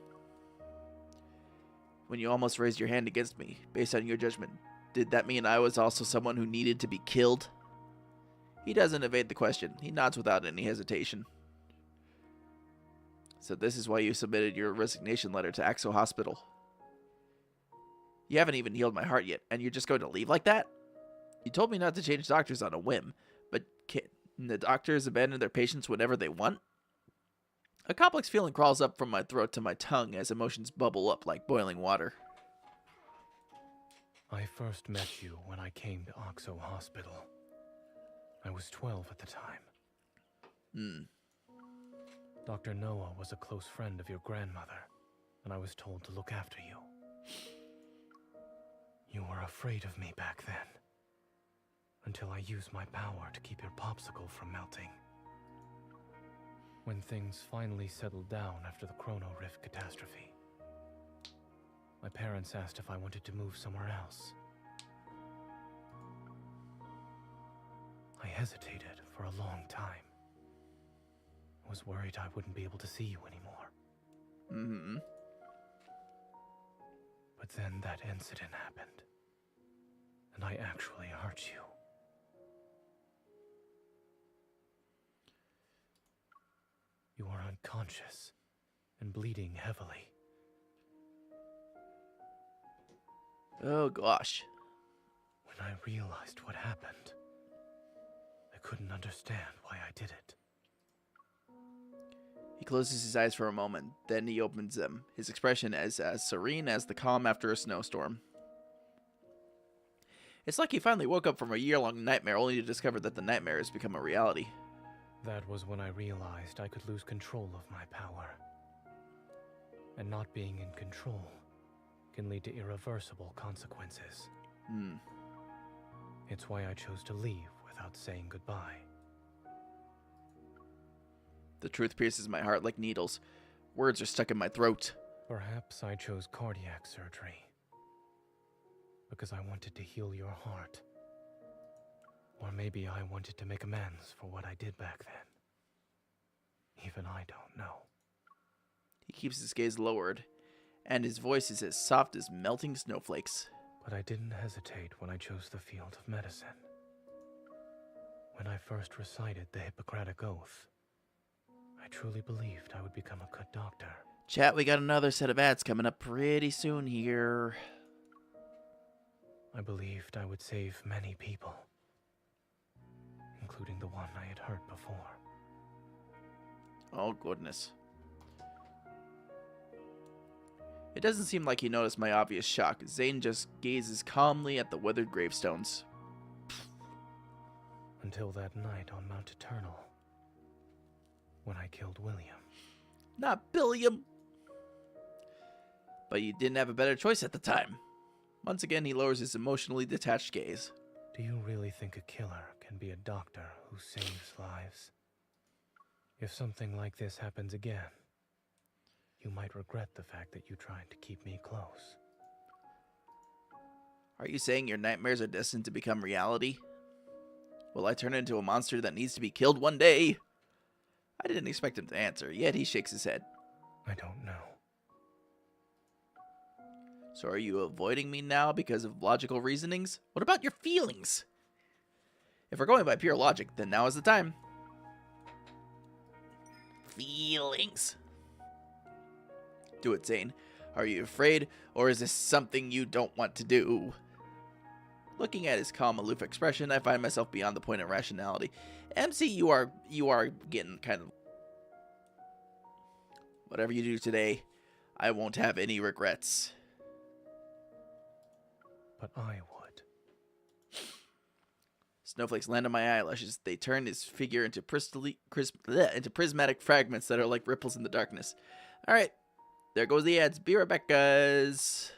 [SPEAKER 1] When you almost raised your hand against me, based on your judgment, did that mean I was also someone who needed to be killed? He doesn't evade the question. He nods without any hesitation. So this is why you submitted your resignation letter to Axo Hospital. You haven't even healed my heart yet, and you're just going to leave like that? You told me not to change doctors on a whim, but can the doctors abandon their patients whenever they want? A complex feeling crawls up from my throat to my tongue as emotions bubble up like boiling water.
[SPEAKER 5] I first met you when I came to Oxo Hospital. I was 12 at the time. Dr. Noah was a close friend of your grandmother, and I was told to look after you. You were afraid of me back then, until I used my power to keep your popsicle from melting. When things finally settled down after the Chrono Rift catastrophe, my parents asked if I wanted to move somewhere else. I hesitated for a long time. I was worried I wouldn't be able to see you anymore. But then that incident happened, and I actually hurt you. You were unconscious and bleeding heavily.
[SPEAKER 1] Oh gosh.
[SPEAKER 5] When I realized what happened, I couldn't understand why I did it.
[SPEAKER 1] He closes his eyes for a moment, then he opens them, his expression as serene as the calm after a snowstorm. It's like he finally woke up from a year-long nightmare only to discover that the nightmare has become a reality.
[SPEAKER 5] That was when I realized I could lose control of my power. And not being in control can lead to irreversible consequences. It's why I chose to leave without saying goodbye.
[SPEAKER 1] The truth pierces my heart like needles. Words are stuck in my throat.
[SPEAKER 5] Perhaps I chose cardiac surgery because I wanted to heal your heart. Or maybe I wanted to make amends for what I did back then. Even I don't know.
[SPEAKER 1] He keeps his gaze lowered, and his voice is as soft as melting snowflakes.
[SPEAKER 5] But I didn't hesitate when I chose the field of medicine. When I first recited the Hippocratic Oath, I truly believed I would become a good doctor.
[SPEAKER 1] Chat, we got another set of ads coming up pretty soon here.
[SPEAKER 5] I believed I would save many people, including the one I had hurt before.
[SPEAKER 1] Oh, goodness. It doesn't seem like he noticed my obvious shock. Zane just gazes calmly at the weathered gravestones.
[SPEAKER 5] Until that night on Mount Eternal, when I killed William.
[SPEAKER 1] Not Billiam! But you didn't have a better choice at the time. Once again, he lowers his emotionally detached gaze.
[SPEAKER 5] Do you really think a killer can be a doctor who saves lives? If something like this happens again, you might regret the fact that you tried to keep me close.
[SPEAKER 1] Are you saying your nightmares are destined to become reality? Will I turn into a monster that needs to be killed one day? I didn't expect him to answer, yet he shakes his head.
[SPEAKER 5] I don't know.
[SPEAKER 1] So are you avoiding me now because of logical reasonings? What about your feelings? If we're going by pure logic, then now is the time. Feelings. Do it, Zane. Are you afraid, or is this something you don't want to do? Looking at his calm, aloof expression, I find myself beyond the point of rationality. MC, you are getting kind of... Whatever you do today, I won't have any regrets.
[SPEAKER 5] But I would.
[SPEAKER 1] Snowflakes land on my eyelashes. They turn his figure into into prismatic fragments that are like ripples in the darkness. All right, there goes the ads. Be right back, guys.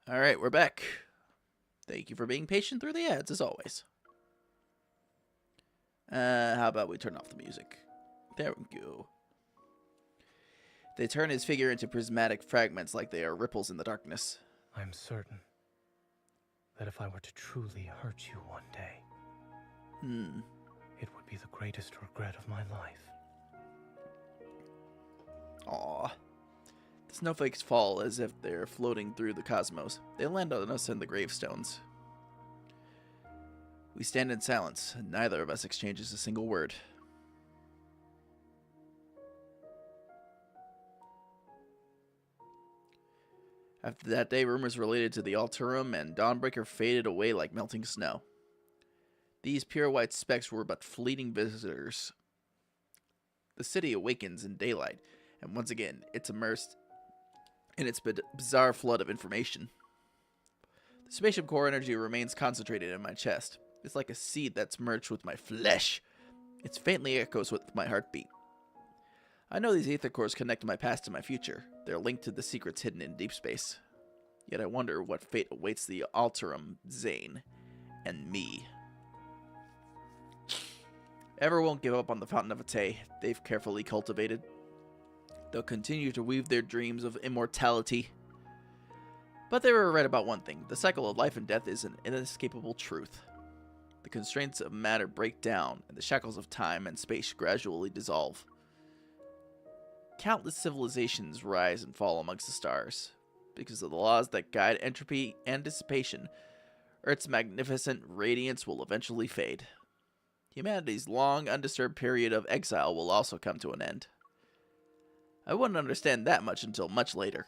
[SPEAKER 1] All right, we're back. Thank you for being patient through the ads, as always. How about we turn off the music? There we go. They turn his figure into prismatic fragments like they are ripples in the darkness.
[SPEAKER 5] I'm certain that if I were to truly hurt you one day, it would be the greatest regret of my life.
[SPEAKER 1] Aww. The snowflakes fall as if they're floating through the cosmos. They land on us and the gravestones. We stand in silence, and neither of us exchanges a single word. After that day, rumors related to the Alterum and Dawnbreaker faded away like melting snow. These pure white specks were but fleeting visitors. The city awakens in daylight, and once again, it's immersed in its bizarre flood of information. The spaceship core energy remains concentrated in my chest. It's like a seed that's merged with my flesh. It faintly echoes with my heartbeat. I know these ether cores connect my past to my future. They're linked to the secrets hidden in deep space. Yet I wonder what fate awaits the Alterum, Zane, and me. Ever won't give up on the Fountain of Atay they've carefully cultivated. They'll continue to weave their dreams of immortality. But they were right about one thing. The cycle of life and death is an inescapable truth. The constraints of matter break down, and the shackles of time and space gradually dissolve. countless civilizations rise and fall amongst the stars. Because of the laws that guide entropy and dissipation, Earth's magnificent radiance will eventually fade. Humanity's long, undisturbed period of exile will also come to an end. I wouldn't understand that much until much later.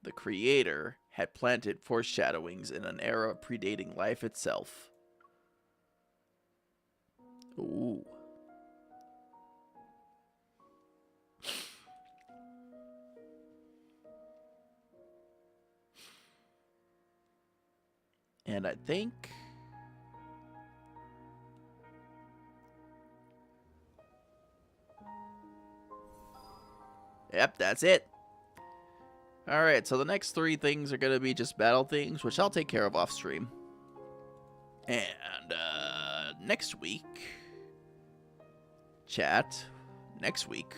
[SPEAKER 1] The Creator had planted foreshadowings in an era predating life itself. Ooh. And I think... Yep, that's it. Alright, so the next 3 things are going to be just battle things, which I'll take care of off stream. And, next week... Chat, next week,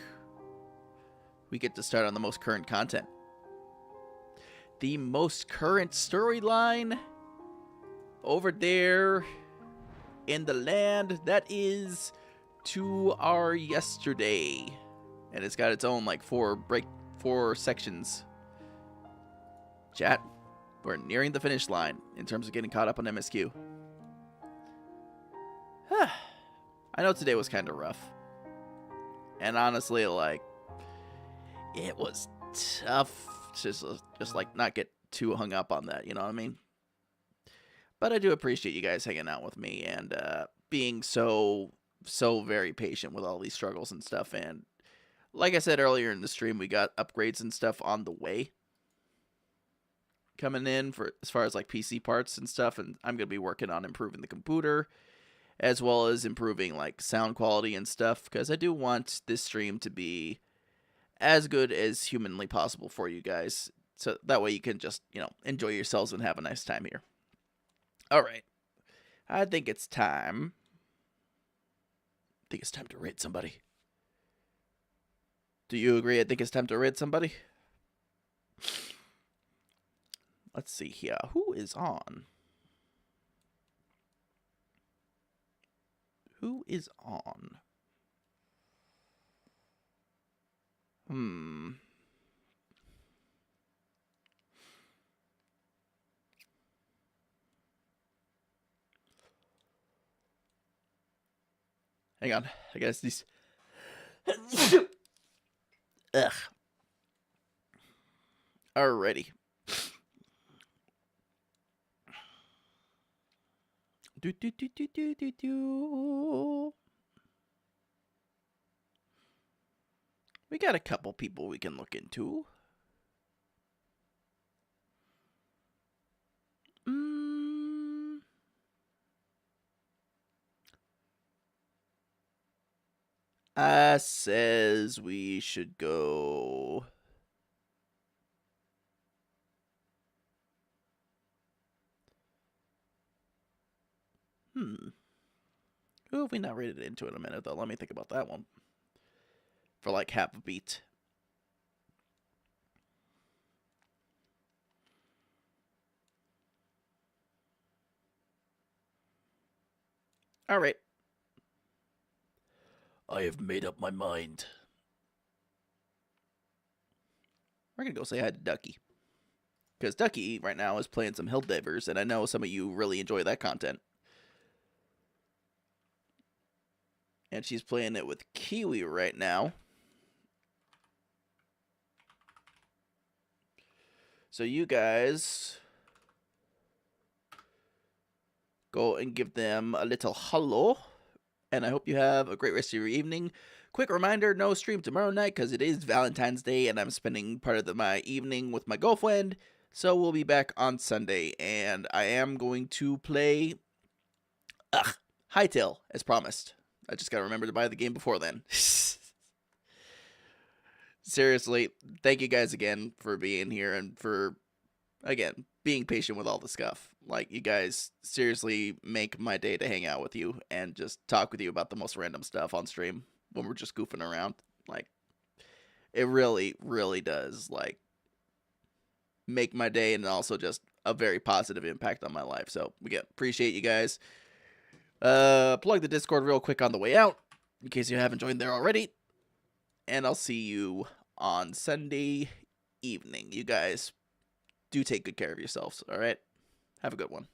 [SPEAKER 1] we get to start on the most current content. The most current storyline over there in the land that is To Our Yesterday. And it's got its own, like, 4 sections. Chat, we're nearing the finish line in terms of getting caught up on MSQ. I know today was kind of rough. And honestly, like, it was tough to just like, not get too hung up on that, you know what I mean? But I do appreciate you guys hanging out with me and being so very patient with all these struggles and stuff. And like I said earlier in the stream, we got upgrades and stuff on the way coming in for as far as like PC parts and stuff. And I'm going to be working on improving the computer, as well as improving like sound quality and stuff, because I do want this stream to be as good as humanly possible for you guys, so that way you can just, you know, enjoy yourselves and have a nice time here. All right, I think it's time. I think it's time to rate somebody. Do you agree? I think it's time to rate somebody. Let's see here. Who is on? Who is on? Hang on. I guess these... Ugh. Alrighty. We got a couple people we can look into. Says we should go... Who have we not rated into in a minute, though? Let me think about that one. For like half a beat. Alright. I have made up my mind. We're gonna go say hi to Ducky. Because Ducky, right now, is playing some Helldivers, and I know some of you really enjoy that content. And she's playing it with Kiwi right now. So you guys go and give them a little hello. And I hope you have a great rest of your evening. Quick reminder, no stream tomorrow night because it is Valentine's Day and I'm spending part of my evening with my girlfriend. So we'll be back on Sunday. And I am going to play Hytale as promised. I just got to remember to buy the game before then. Seriously, thank you guys again for being here and for, again, being patient with all the stuff. Like, you guys seriously make my day to hang out with you and just talk with you about the most random stuff on stream when we're just goofing around. Like, it really, really does, like, make my day and also just a very positive impact on my life. So, again, appreciate you guys. Plug the Discord real quick on the way out, in case you haven't joined there already. and I'll see you on Sunday evening. You guys do take good care of yourselves, all right? Have a good one.